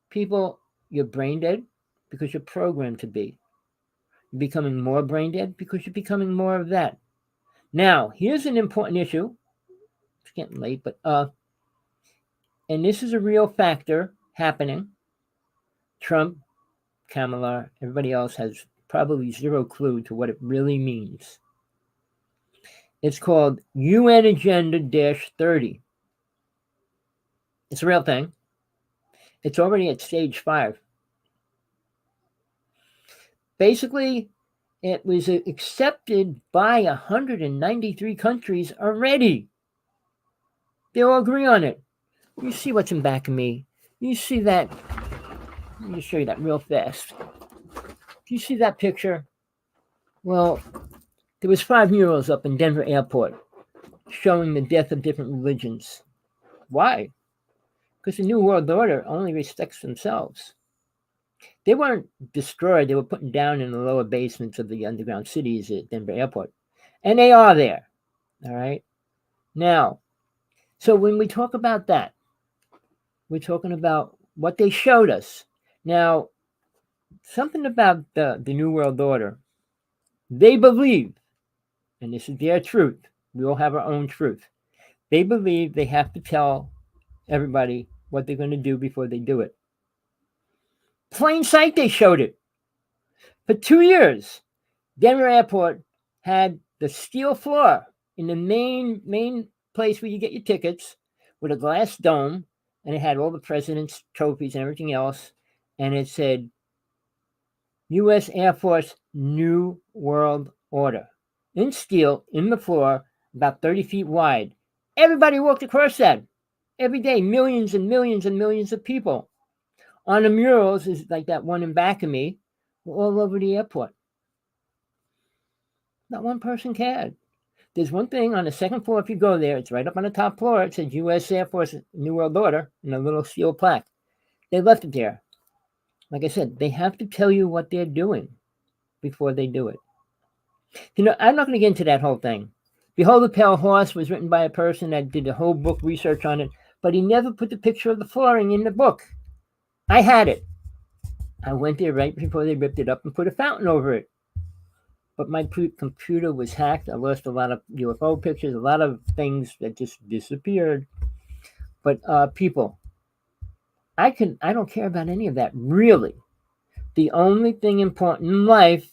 People, you're brain dead because you're programmed to be. You're becoming more brain dead because you're becoming more of that. Now, here's an important issue. It's getting late, but and this is a real factor happening. Trump, Kamala, everybody else has probably zero clue to what it really means. It's called UN Agenda-30. It's a real thing. It's already at stage 5. Basically, it was accepted by 193 countries already. They all agree on it. You see what's in back of me. You see that. Let me show you that real fast. Do you see that picture? Well, there was 5 murals up in Denver Airport showing the death of different religions. Why? Because the New World Order only respects themselves. They weren't destroyed. They were put down in the lower basements of the underground cities at Denver Airport. And they are there. All right? Now, so when we talk about that, we're talking about what they showed us. Now, something about the New World Order. They believe, and this is their truth. We all have our own truth. They believe they have to tell everybody what they're going to do before they do it. Plain sight, they showed it. For 2 years, Denver Airport had the steel floor in the main place where you get your tickets with a glass dome, and it had all the president's trophies and everything else, and it said, U.S. Air Force New World Order. In steel, in the floor, about 30 feet wide. Everybody walked across that. Every day, millions and millions and millions of people. On the murals, is like that one in back of me, all over the airport. Not one person cared. There's one thing on the second floor, if you go there, it's right up on the top floor. It says U.S. Air Force New World Order in a little steel plaque. They left it there. Like I said, they have to tell you what they're doing before they do it. You know, I'm not going to get into that whole thing. Behold the Pale Horse was written by a person that did a whole book research on it, but he never put the picture of the flooring in the book. I had it. I went there right before they ripped it up and put a fountain over it. but my computer was hacked. I lost a lot of UFO pictures, a lot of things that just disappeared. But people, I don't care about any of that, really. The only thing important in life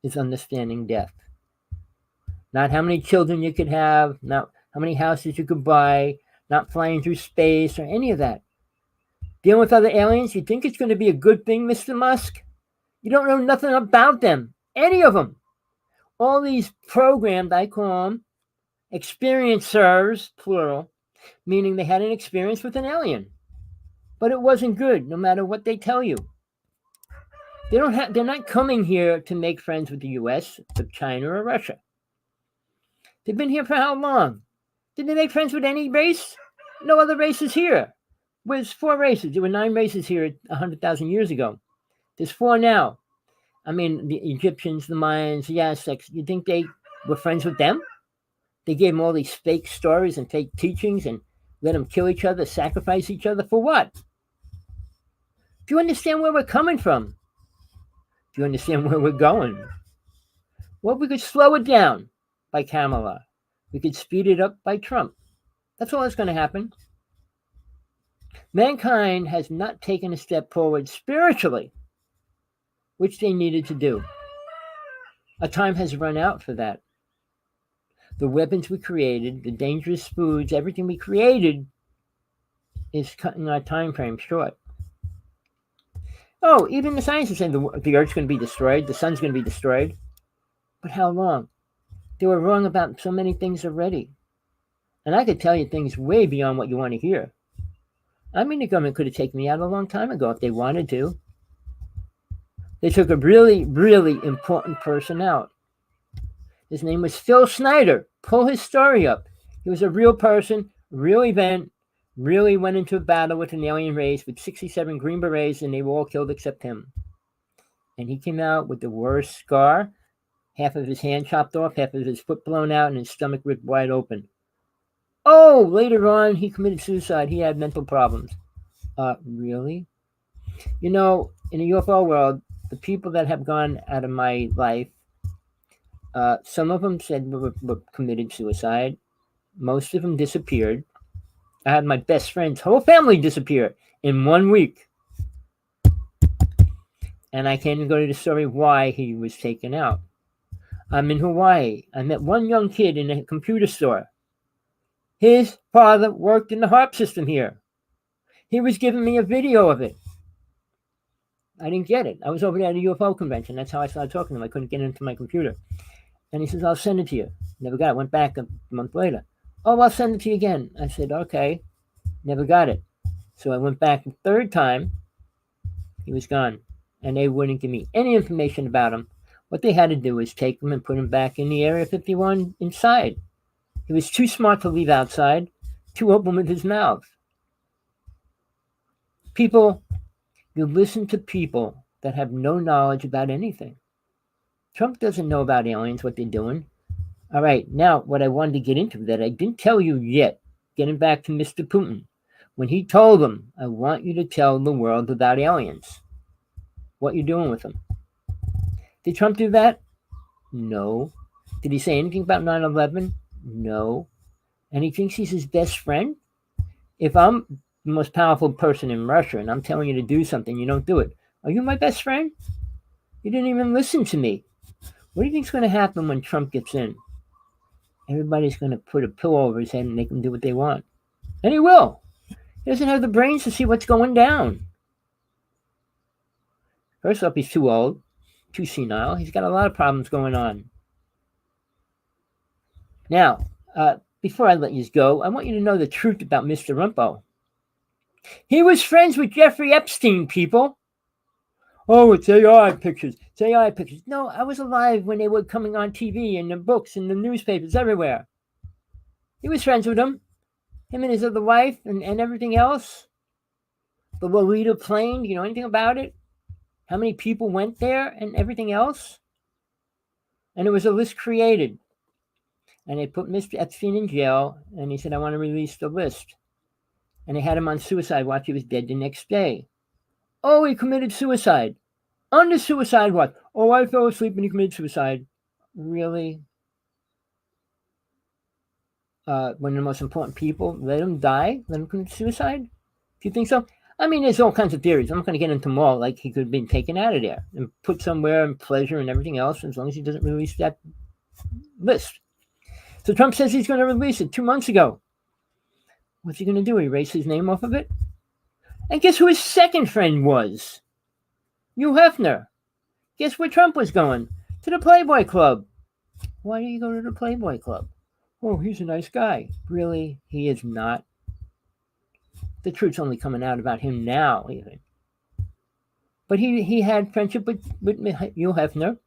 is understanding death. Not how many children you could have, not how many houses you could buy, not flying through space or any of that. Dealing with other aliens, you think it's going to be a good thing, Mr. Musk? You don't know nothing about them, any of them. All these programmed, I call them, experiencers, plural, meaning they had an experience with an alien. But it wasn't good, no matter what they tell you. They're not coming here to make friends with the US, or China, or Russia. They've been here for how long? Did they make friends with any race? No other races here. There's 4 races. There were 9 races here 100,000 years ago. There's 4 now. I mean, the Egyptians, the Mayans, the Aztecs. You think they were friends with them? They gave them all these fake stories and fake teachings and let them kill each other, sacrifice each other for what? Do you understand where we're coming from? Do you understand where we're going? Well, we could slow it down by Kamala. We could speed it up by Trump. That's all that's going to happen. Mankind has not taken a step forward spiritually, which they needed to do. A time has run out for that. The weapons we created, the dangerous foods, everything we created is cutting our time frame short. Oh, even the scientists saying the Earth's going to be destroyed, the sun's going to be destroyed. But how long? They were wrong about so many things already. And I could tell you things way beyond what you want to hear. I mean, the government could have taken me out a long time ago if they wanted to. They took a really, really important person out. His name was Phil Snyder. Pull his story up. He was a real person, real event, really went into a battle with an alien race with 67 Green Berets, and they were all killed except him. And he came out with the worst scar, half of his hand chopped off, half of his foot blown out, and his stomach ripped wide open. Oh, later on, he committed suicide. He had mental problems. Really? You know, in the UFO world, the people that have gone out of my life, some of them said were committed suicide. Most of them disappeared. I had my best friend's whole family disappear in 1 week. And I can't even go to the story why he was taken out. I'm in Hawaii. I met one young kid in a computer store. His father worked in the HARP system here. He was giving me a video of it. I didn't get it. I was over there at a UFO convention. That's how I started talking to him. I couldn't get into my computer. And he says, I'll send it to you. Never got it. Went back a month later. Oh, I'll send it to you again. I said, okay. Never got it. So I went back a third time. He was gone. And they wouldn't give me any information about him. What they had to do was take him and put him back in the Area 51 inside. He was too smart to leave outside, too open with his mouth. People, you listen to people that have no knowledge about anything. Trump doesn't know about aliens, what they're doing. All right, now what I wanted to get into that I didn't tell you yet, getting back to Mr. Putin, when he told them, I want you to tell the world about aliens, what you're doing with them. Did Trump do that? No. Did he say anything about 9/11? No. And he thinks he's his best friend? If I'm the most powerful person in Russia and I'm telling you to do something, you don't do it. Are you my best friend? You didn't even listen to me. What do you think's going to happen when Trump gets in? Everybody's going to put a pillow over his head and make him do what they want. And he will. He doesn't have the brains to see what's going down. First off, he's too old, too senile. He's got a lot of problems going on. Now, before I let you go, I want you to know the truth about Mr. Rumpo. He was friends with Jeffrey Epstein, people. Oh, it's AI pictures. It's AI pictures. No, I was alive when they were coming on TV and the books and the newspapers everywhere. He was friends with him and his other wife and everything else. The Lolita plane, you know anything about it? How many people went there and everything else? And there was a list created. And they put Mr. Epstein in jail, and he said, I want to release the list. And they had him on suicide watch. He was dead the next day. Oh, he committed suicide. Under suicide watch. Oh, I fell asleep and he committed suicide. Really? One of the most important people, let him die? Let him commit suicide? Do you think so? I mean, there's all kinds of theories. I'm not going to get into them all. Like, he could have been taken out of there and put somewhere in pleasure and everything else, as long as he doesn't release that list. So Trump says he's going to release it 2 months ago. What's he going to do? Erase his name off of it? And guess who his second friend was? Hugh Hefner. Guess where Trump was going? To the Playboy Club. Why do you go to the Playboy Club? Oh, he's a nice guy. Really? He is not. The truth's only coming out about him now, even. But he had friendship with Hugh Hefner.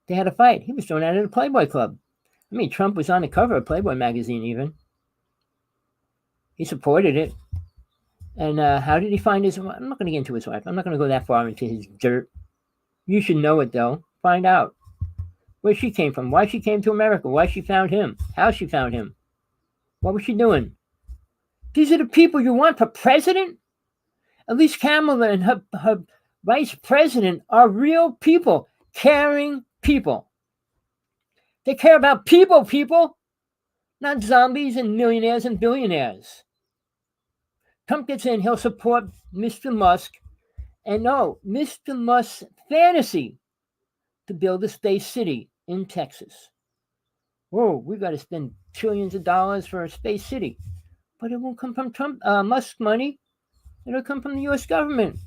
They had a fight. He was thrown out of the Playboy Club. I mean, Trump was on the cover of Playboy magazine, even. He supported it. And how did he find his wife? I'm not going to get into his wife. I'm not going to go that far into his dirt. You should know it, though. Find out where she came from, why she came to America, why she found him, how she found him. What was she doing? These are the people you want for president? At least Kamala and her vice president are real people, caring people. They care about people, not zombies and millionaires and billionaires. Trump gets in, he'll support Mr. Musk, and no, Mr. Musk's fantasy to build a space city in Texas. Whoa, we got to spend trillions of dollars for a space city. But it won't come from Musk money. It'll come from the U.S. government,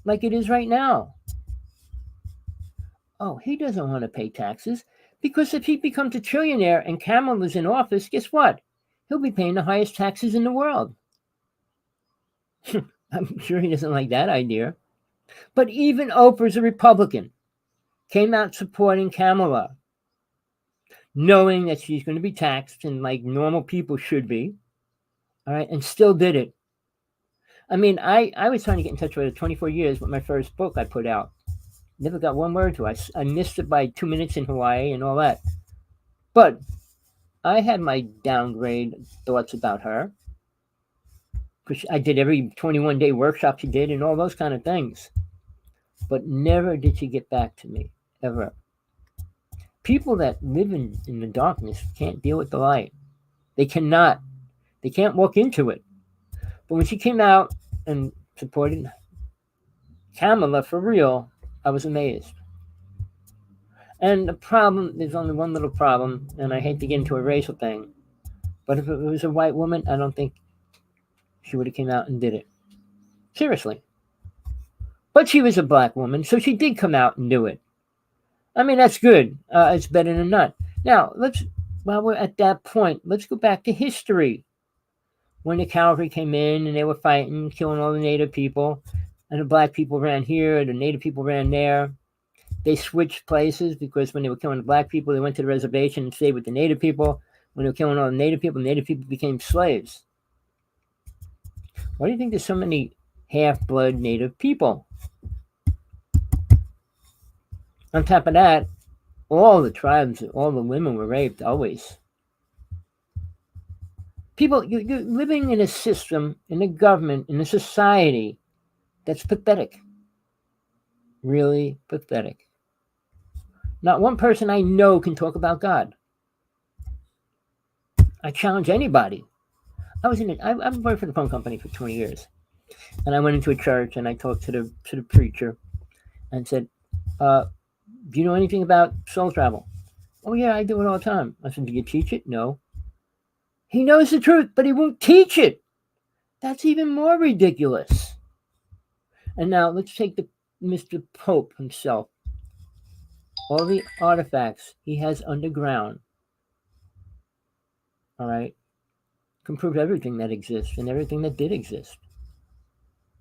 like it is right now. Oh, he doesn't want to pay taxes, because if he becomes a trillionaire and Kamala's in office, guess what? He'll be paying the highest taxes in the world. I'm sure he doesn't like that idea. But even Oprah's a Republican, came out supporting Kamala, knowing that she's going to be taxed and like normal people should be, all right, and still did it. I mean, I was trying to get in touch with her 24 years with my first book I put out. Never got one word to her. I missed it by 2 minutes in Hawaii and all that. But I had my downgrade thoughts about her, because I did every 21-day workshop she did and all those kind of things. But never did she get back to me, ever. People that live in the darkness can't deal with the light. They cannot. They can't walk into it. But when she came out and supported Kamala for real, I was amazed. And the problem, there's only one little problem, and I hate to get into a racial thing, but if it was a white woman, I don't think she would have came out and did it. Seriously. But she was a black woman, so she did come out and do it. I mean, that's good. It's better than none. Now, while we're at that point, let's go back to history. When the cavalry came in and they were fighting, killing all the native people, and the black people ran here, the native people ran there. They switched places, because when they were killing the black people, they went to the reservation and stayed with the native people. When they were killing all the native people became slaves. Why do you think there's so many half-blood native people? On top of that, all the tribes, all the women were raped, always. People, you're living in a system, in a government, in a society that's pathetic. Really pathetic. Not one person I know can talk about God. I challenge anybody. I've worked for the phone company for 20 years. And I went into a church and I talked to the preacher and said, do you know anything about soul travel? Oh, yeah, I do it all the time. I said, do you teach it? No. He knows the truth, but he won't teach it. That's even more ridiculous. And now let's take Mr. Pope himself. All the artifacts he has underground, all right, can prove everything that exists and everything that did exist.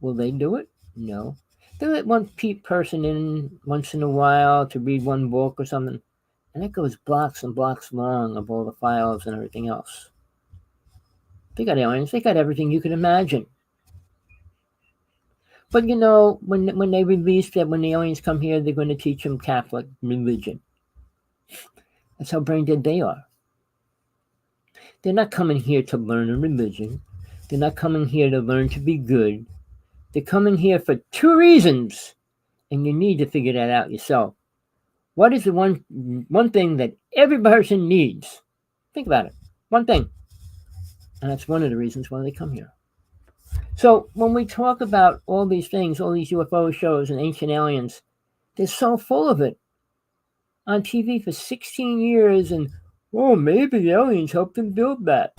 Will they do it? No. They let one person in once in a while to read one book or something, and it goes blocks and blocks long of all the files and everything else. They got aliens. They got everything you can imagine. But you know, when they release that when the aliens come here, they're going to teach them Catholic religion. That's how brain dead they are. They're not coming here to learn a religion. They're not coming here to learn to be good. They're coming here for two reasons, and you need to figure that out yourself. What is the one thing that every person needs? Think about it. One thing. And that's one of the reasons why they come here. So when we talk about all these things, all these UFO shows and ancient aliens, they're so full of it on TV for 16 years. And, oh, maybe aliens helped them build that.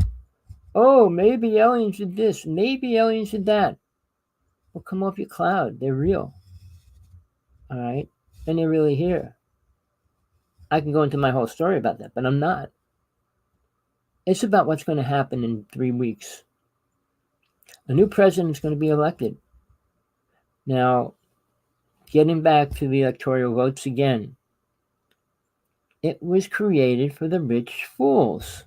Oh, maybe aliens did this. Maybe aliens did that. Well, come off your cloud. They're real. All right? And they're really here. I can go into my whole story about that, but I'm not. It's about what's going to happen in 3 weeks. A new president is going to be elected. Now, getting back to the electoral votes again, it was created for the rich fools.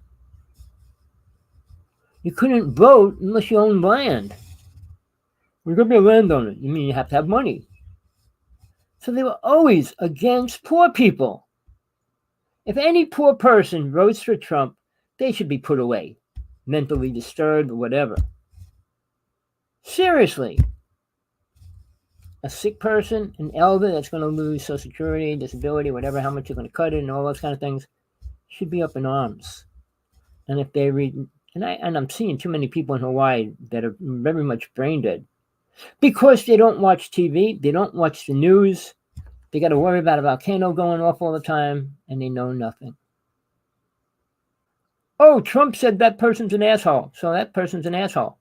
You couldn't vote unless you owned land. You're going to be a landowner. You mean you have to have money. So they were always against poor people. If any poor person votes for Trump, they should be put away, mentally disturbed or whatever. Seriously. A sick person, an elder that's going to lose Social Security, disability, whatever, how much you're going to cut it, and all those kind of things, should be up in arms. And if they read, and I'm seeing too many people in Hawaii that are very much brain dead because they don't watch TV, they don't watch the news, they got to worry about a volcano going off all the time, and they know nothing. Oh, Trump said that person's an asshole, so that person's an asshole.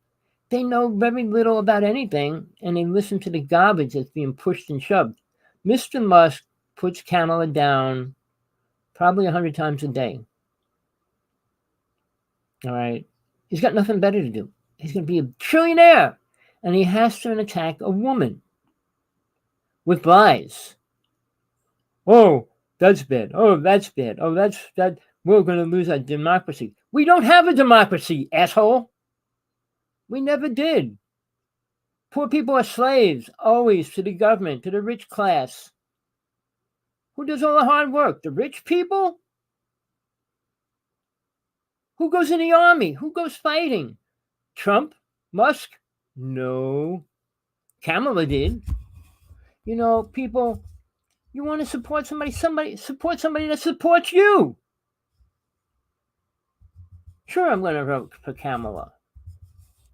They know very little about anything, and they listen to the garbage that's being pushed and shoved. Mr. Musk puts Kamala down probably 100 times a day. All right? He's got nothing better to do. He's going to be a trillionaire, and he has to attack a woman with lies. Oh, that's bad. Oh, that's bad. Oh, that. We're going to lose our democracy. We don't have a democracy, asshole. We never did. Poor people are slaves, always, to the government, to the rich class. Who does all the hard work? The rich people? Who goes in the army? Who goes fighting? Trump? Musk? No. Kamala did. You know, people, you want to support somebody support somebody that supports you. Sure, I'm going to vote for Kamala.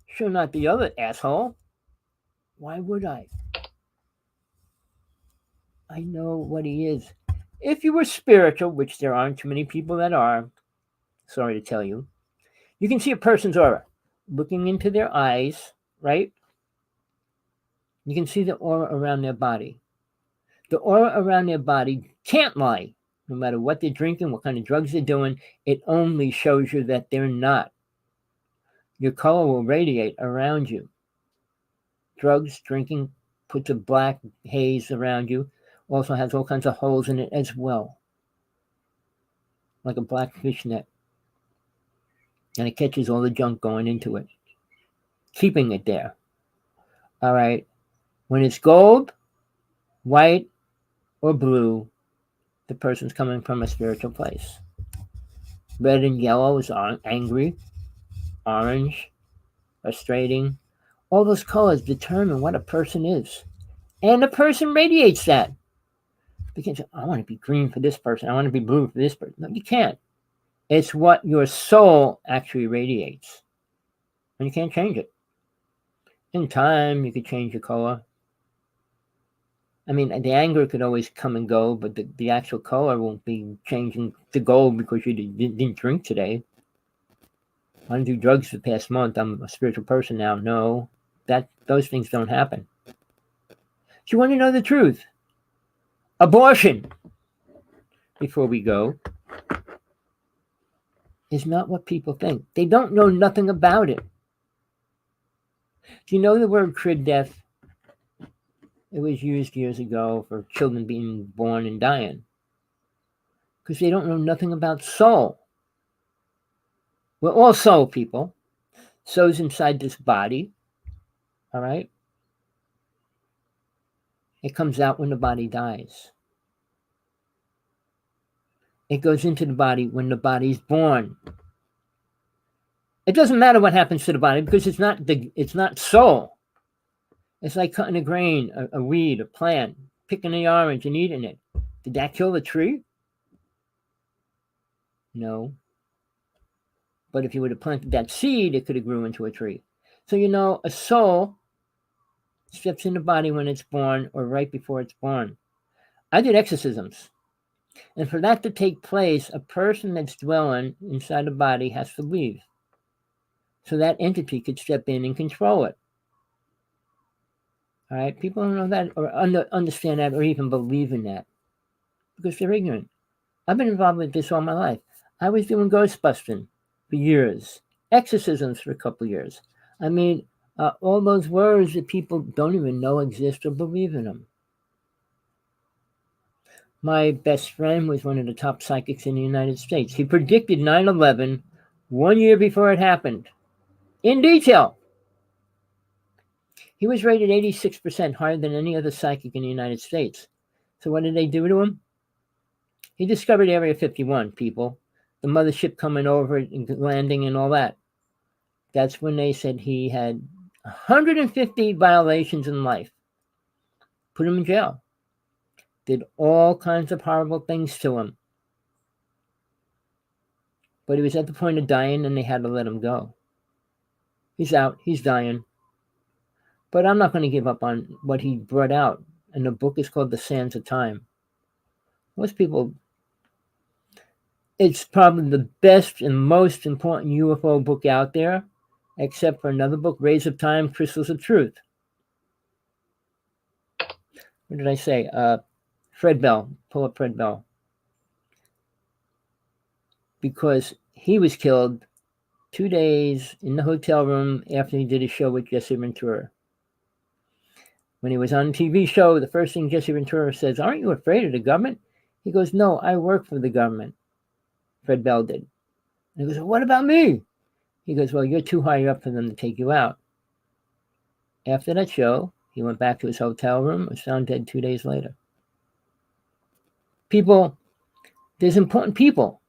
Sure, not the other asshole. Why would I? I know what he is. If you were spiritual, which there aren't too many people that are, sorry to tell you, you can see a person's aura. Looking into their eyes, right? You can see the aura around their body. The aura around their body can't lie. No matter what they're drinking, what kind of drugs they're doing, it only shows you that they're not. Your color will radiate around you. Drugs, drinking, puts a black haze around you. Also has all kinds of holes in it as well. Like a black fishnet. And it catches all the junk going into it. Keeping it there. All right. When it's gold, white, or blue, the person's coming from a spiritual place. Red and yellow is angry, orange, frustrating. All those colors determine what a person is. And the person radiates that. Because I want to be green for this person. I want to be blue for this person. No, you can't. It's what your soul actually radiates. And you can't change it. In time, you could change your color. I mean, the anger could always come and go, but the actual color won't be changing to gold because you didn't drink today. I didn't do drugs for the past month. I'm a spiritual person now. No, those things don't happen. So you want to know the truth. Abortion, before we go, is not what people think. They don't know nothing about it. Do you know the word crib death? It was used years ago for children being born and dying. Because they don't know nothing about soul. We're all soul people. Soul's inside this body. All right? It comes out when the body dies. It goes into the body when the body's born. It doesn't matter what happens to the body because it's not soul. It's like cutting a grain, a weed, a plant, picking the orange and eating it. Did that kill the tree? No. But if you would have planted that seed, it could have grew into a tree. So, a soul steps in the body when it's born or right before it's born. I did exorcisms. And for that to take place, a person that's dwelling inside the body has to leave. So that entity could step in and control it. All right? People don't know that or understand that or even believe in that because they're ignorant. I've been involved with this all my life. I was doing ghost busting for years, exorcisms for a couple of years. I mean, all those words that people don't even know exist or believe in them. My best friend was one of the top psychics in the United States. He predicted 9/11 1 year before it happened, in detail. He was rated 86% higher than any other psychic in the United States. So what did they do to him? He discovered Area 51, people. The mothership coming over and landing and all that. That's when they said he had 150 violations in life. Put him in jail. Did all kinds of horrible things to him. But he was at the point of dying and they had to let him go. He's out. He's dying. But I'm not going to give up on what he brought out. And the book is called The Sands of Time. Most people, it's probably the best and most important UFO book out there, except for another book, Rays of Time, Crystals of Truth. What did I say? Fred Bell. Pull up Fred Bell. Because he was killed 2 days in the hotel room after he did a show with Jesse Ventura. When he was on a TV show, the first thing Jesse Ventura says, "Aren't you afraid of the government?" He goes, "No, I work for the government." Fred Bell did. And he goes, "Well, what about me?" He goes, "Well, you're too high up for them to take you out." After that show, he went back to his hotel room, was found dead 2 days later. People, there's important people.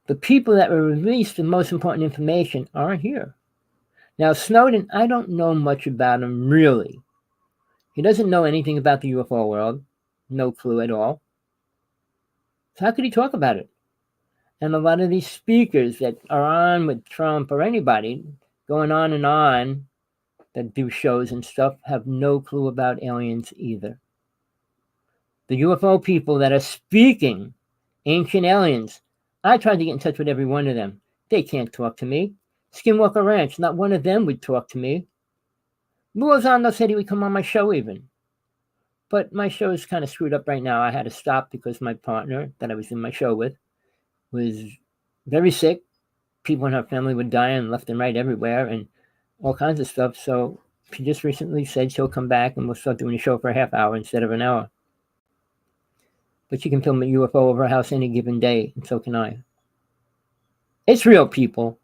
The people that were released the most important information aren't here. Now, Snowden, I don't know much about him, really. He doesn't know anything about the UFO world. No clue at all. So how could he talk about it? And a lot of these speakers that are on with Trump or anybody going on that do shows and stuff have no clue about aliens either. The UFO people that are speaking ancient aliens, I tried to get in touch with every one of them. They can't talk to me. Skinwalker Ranch, not one of them would talk to me. Lou Lozano said he would come on my show even. But my show is kind of screwed up right now. I had to stop because my partner that I was in my show with was very sick. People in her family were dying left and right everywhere and all kinds of stuff. So she just recently said she'll come back and we'll start doing a show for a half hour instead of an hour. But you can film a UFO over a house any given day, and so can I. It's real, people.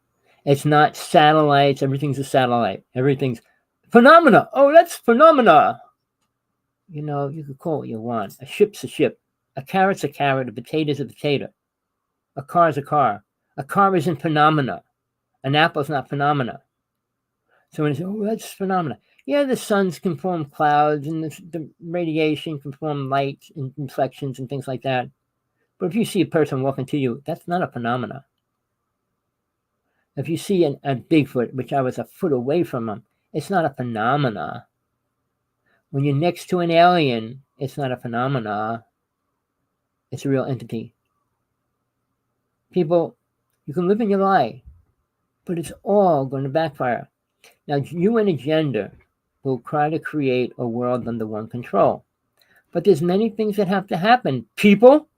It's not satellites. Everything's a satellite. Everything's phenomena. Oh, that's phenomena. You could call it what you want. A ship's a ship. A carrot's a carrot. A potato's a potato. A car's a car. A car isn't phenomena. An apple's not phenomena. So when you say, "Oh, that's phenomena." Yeah, the suns can form clouds and the radiation can form light and reflections and things like that. But if you see a person walking to you, that's not a phenomena. If you see a Bigfoot, which I was a foot away from him, it's not a phenomena. When you're next to an alien, it's not a phenomena. It's a real entity. People, you can live in your lie, but it's all going to backfire. Now, UN agenda will try to create a world under one control. But there's many things that have to happen. People,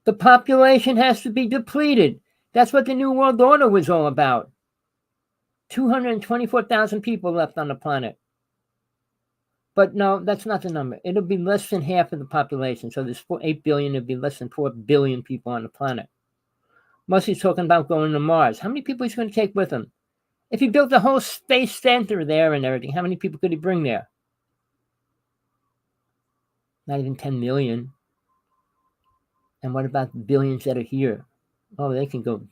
the population has to be depleted. That's what the New World Order was all about. 224,000 people left on the planet. But no, that's not the number. It'll be less than half of the population. So there's 8 billion, it'll be less than 4 billion people on the planet. Mostly talking about going to Mars. How many people is he going to take with him? If he built a whole space center there and everything, how many people could he bring there? Not even 10 million. And what about the billions that are here? Oh, they can go,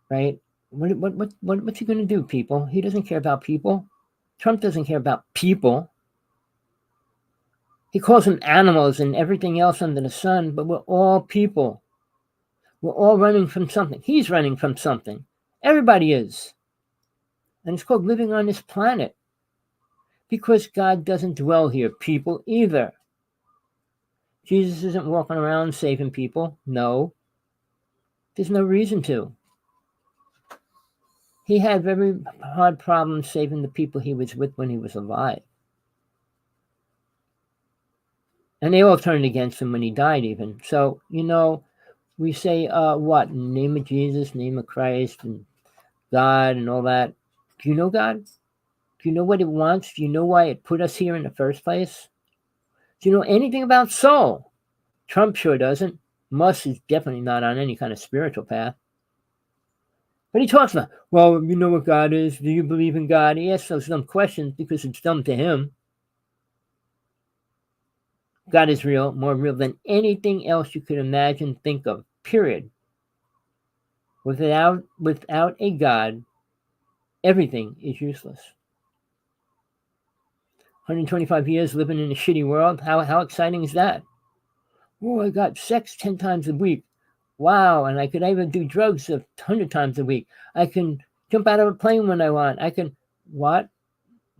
right? What's he going to do, people? He doesn't care about people. Trump doesn't care about people. He calls them animals and everything else under the sun, but we're all people. We're all running from something. He's running from something. Everybody is. And it's called living on this planet. Because God doesn't dwell here, people either. Jesus isn't walking around saving people. No. There's no reason to. He had very hard problems saving the people he was with when he was alive. And they all turned against him when he died even. So, we say, what? In the name of Jesus, name of Christ, and God, and all that. Do you know God? Do you know what it wants? Do you know why it put us here in the first place? Do you know anything about soul? Trump sure doesn't. Musk is definitely not on any kind of spiritual path. But he talks about, well, you know what God is? Do you believe in God? He asks those dumb questions because it's dumb to him. God is real, more real than anything else you could imagine, think of, period. Without a God, everything is useless. 125 years living in a shitty world, how exciting is that? Oh, I got sex 10 times a week. Wow, and I could even do drugs 100 times a week. I can jump out of a plane when I want. I can, what?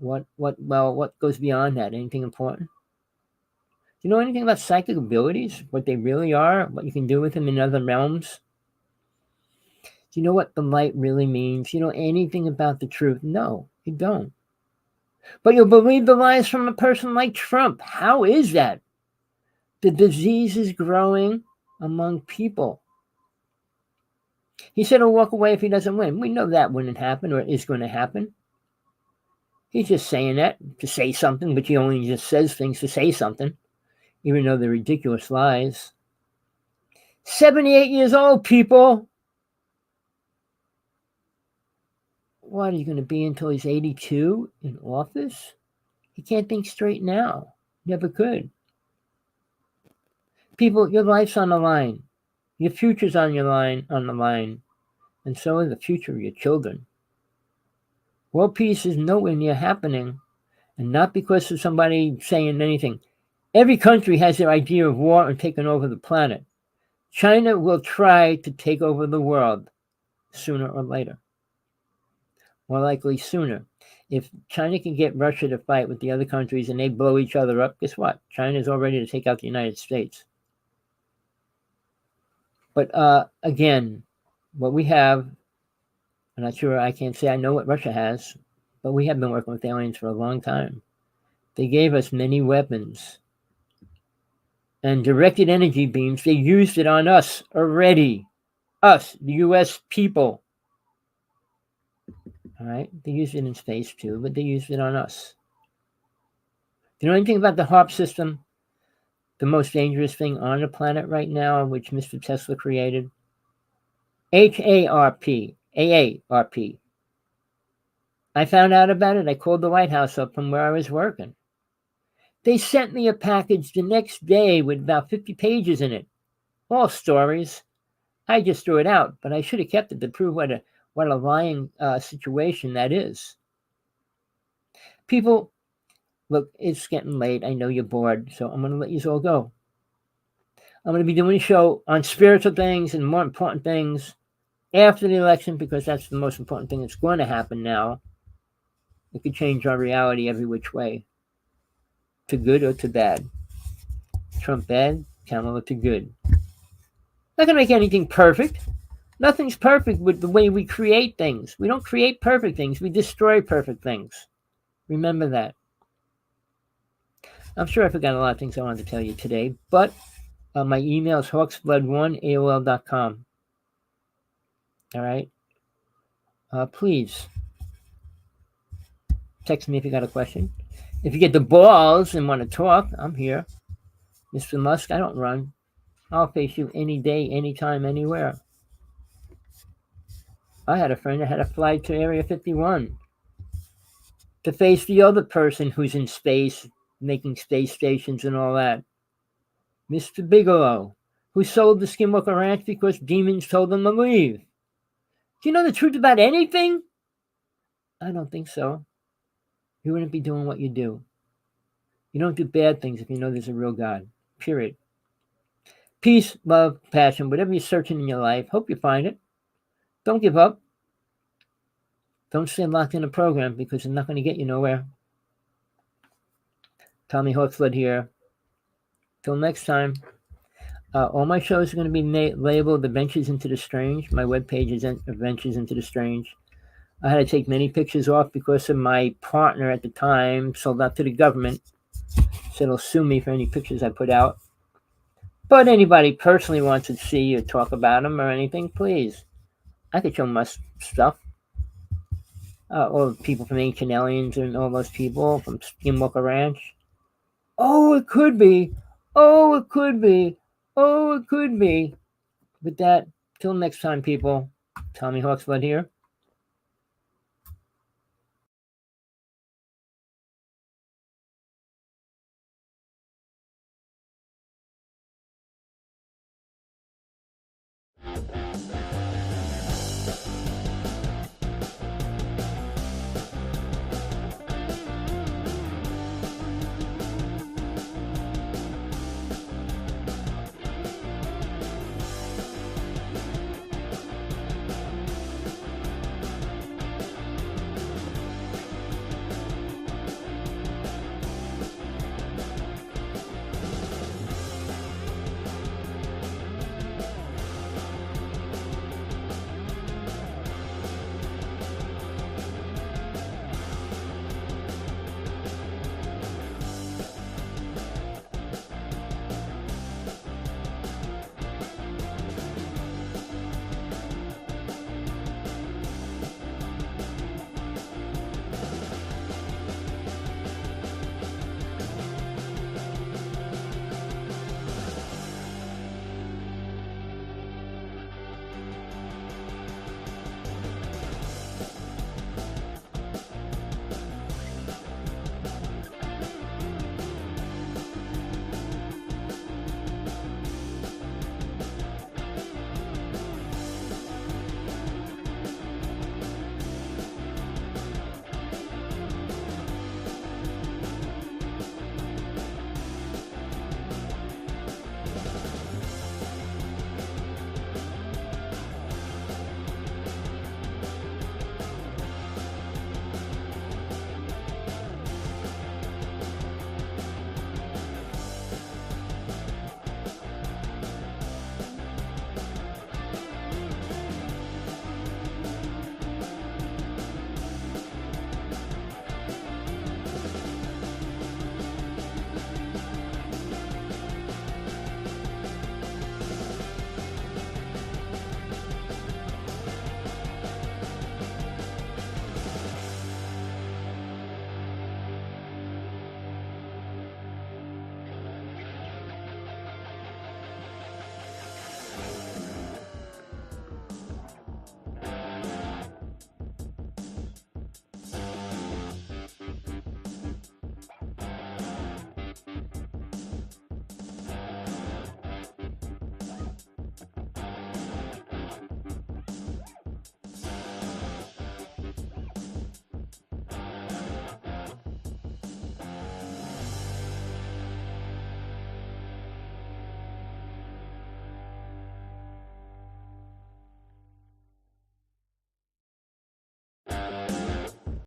Well, what goes beyond that? Anything important? Do you know anything about psychic abilities? What they really are? What you can do with them in other realms? Do you know what the light really means? You know anything about the truth? No, you don't. But you'll believe the lies from a person like Trump. How is that? The disease is growing among people. He said he'll walk away if he doesn't win. We know that wouldn't happen or is going to happen. He's just saying that to say something, but he only just says things to say something, even though they're ridiculous lies. 78 years old, people. What, are you going to be until he's 82 in office? He can't think straight now. Never could. People, your life's on the line. Your future's on the line, and so is the future of your children. World peace is nowhere near happening, and not because of somebody saying anything. Every country has their idea of war and taking over the planet. China will try to take over the world sooner or later. More likely sooner. If China can get Russia to fight with the other countries and they blow each other up, guess what? China's all ready to take out the United States. But again, what we have, I'm not sure, I can't say I know what Russia has, but we have been working with aliens for a long time. They gave us many weapons and directed energy beams. They used it on us already. Us, the U.S. people. All right? They used it in space too, but they used it on us. Do you know anything about the HARP system? The most dangerous thing on the planet right now, which Mr. Tesla created? HARP. AARP. I found out about it. I called the White House up from where I was working. They sent me a package the next day with about 50 pages in it. All stories. I just threw it out, but I should have kept it to prove what a lying situation that is. People, look, it's getting late. I know you're bored, so I'm going to let you all go. I'm going to be doing a show on spiritual things and more important things after the election, because that's the most important thing that's going to happen now. It could change our reality every which way, to good or to bad. Trump bad, Kamala to good. Not going to make anything perfect. Nothing's perfect with the way we create things. We don't create perfect things. We destroy perfect things. Remember that. I'm sure I forgot a lot of things I wanted to tell you today, but my email is hawksblood1@aol.com. All right? Please text me if you got a question. If you get the balls and want to talk, I'm here. Mr. Musk, I don't run. I'll face you any day, anytime, anywhere. I had a friend that had to fly to Area 51 to face the other person who's in space, making space stations and all that. Mr. Bigelow, who sold the Skinwalker Ranch because demons told him to leave. Do you know the truth about anything? I don't think so. You wouldn't be doing what you do. You don't do bad things if you know there's a real God. Period. Peace, love, passion, whatever you're searching in your life, hope you find it. Don't give up. Don't stay locked in a program because it's not going to get you nowhere. Tommy Hawksblood here. Till next time. All my shows are going to be labeled Adventures into the Strange. My webpage is Adventures into the Strange. I had to take many pictures off because of my partner at the time sold out to the government. So they'll sue me for any pictures I put out. But anybody personally wants to see or talk about them or anything, please. I could show my stuff. All the people from Ancient Aliens and all those people from Skinwalker Ranch. Oh, it could be. Oh, it could be. Oh, it could be. With that, till next time, people. Tommy Hawksblood here.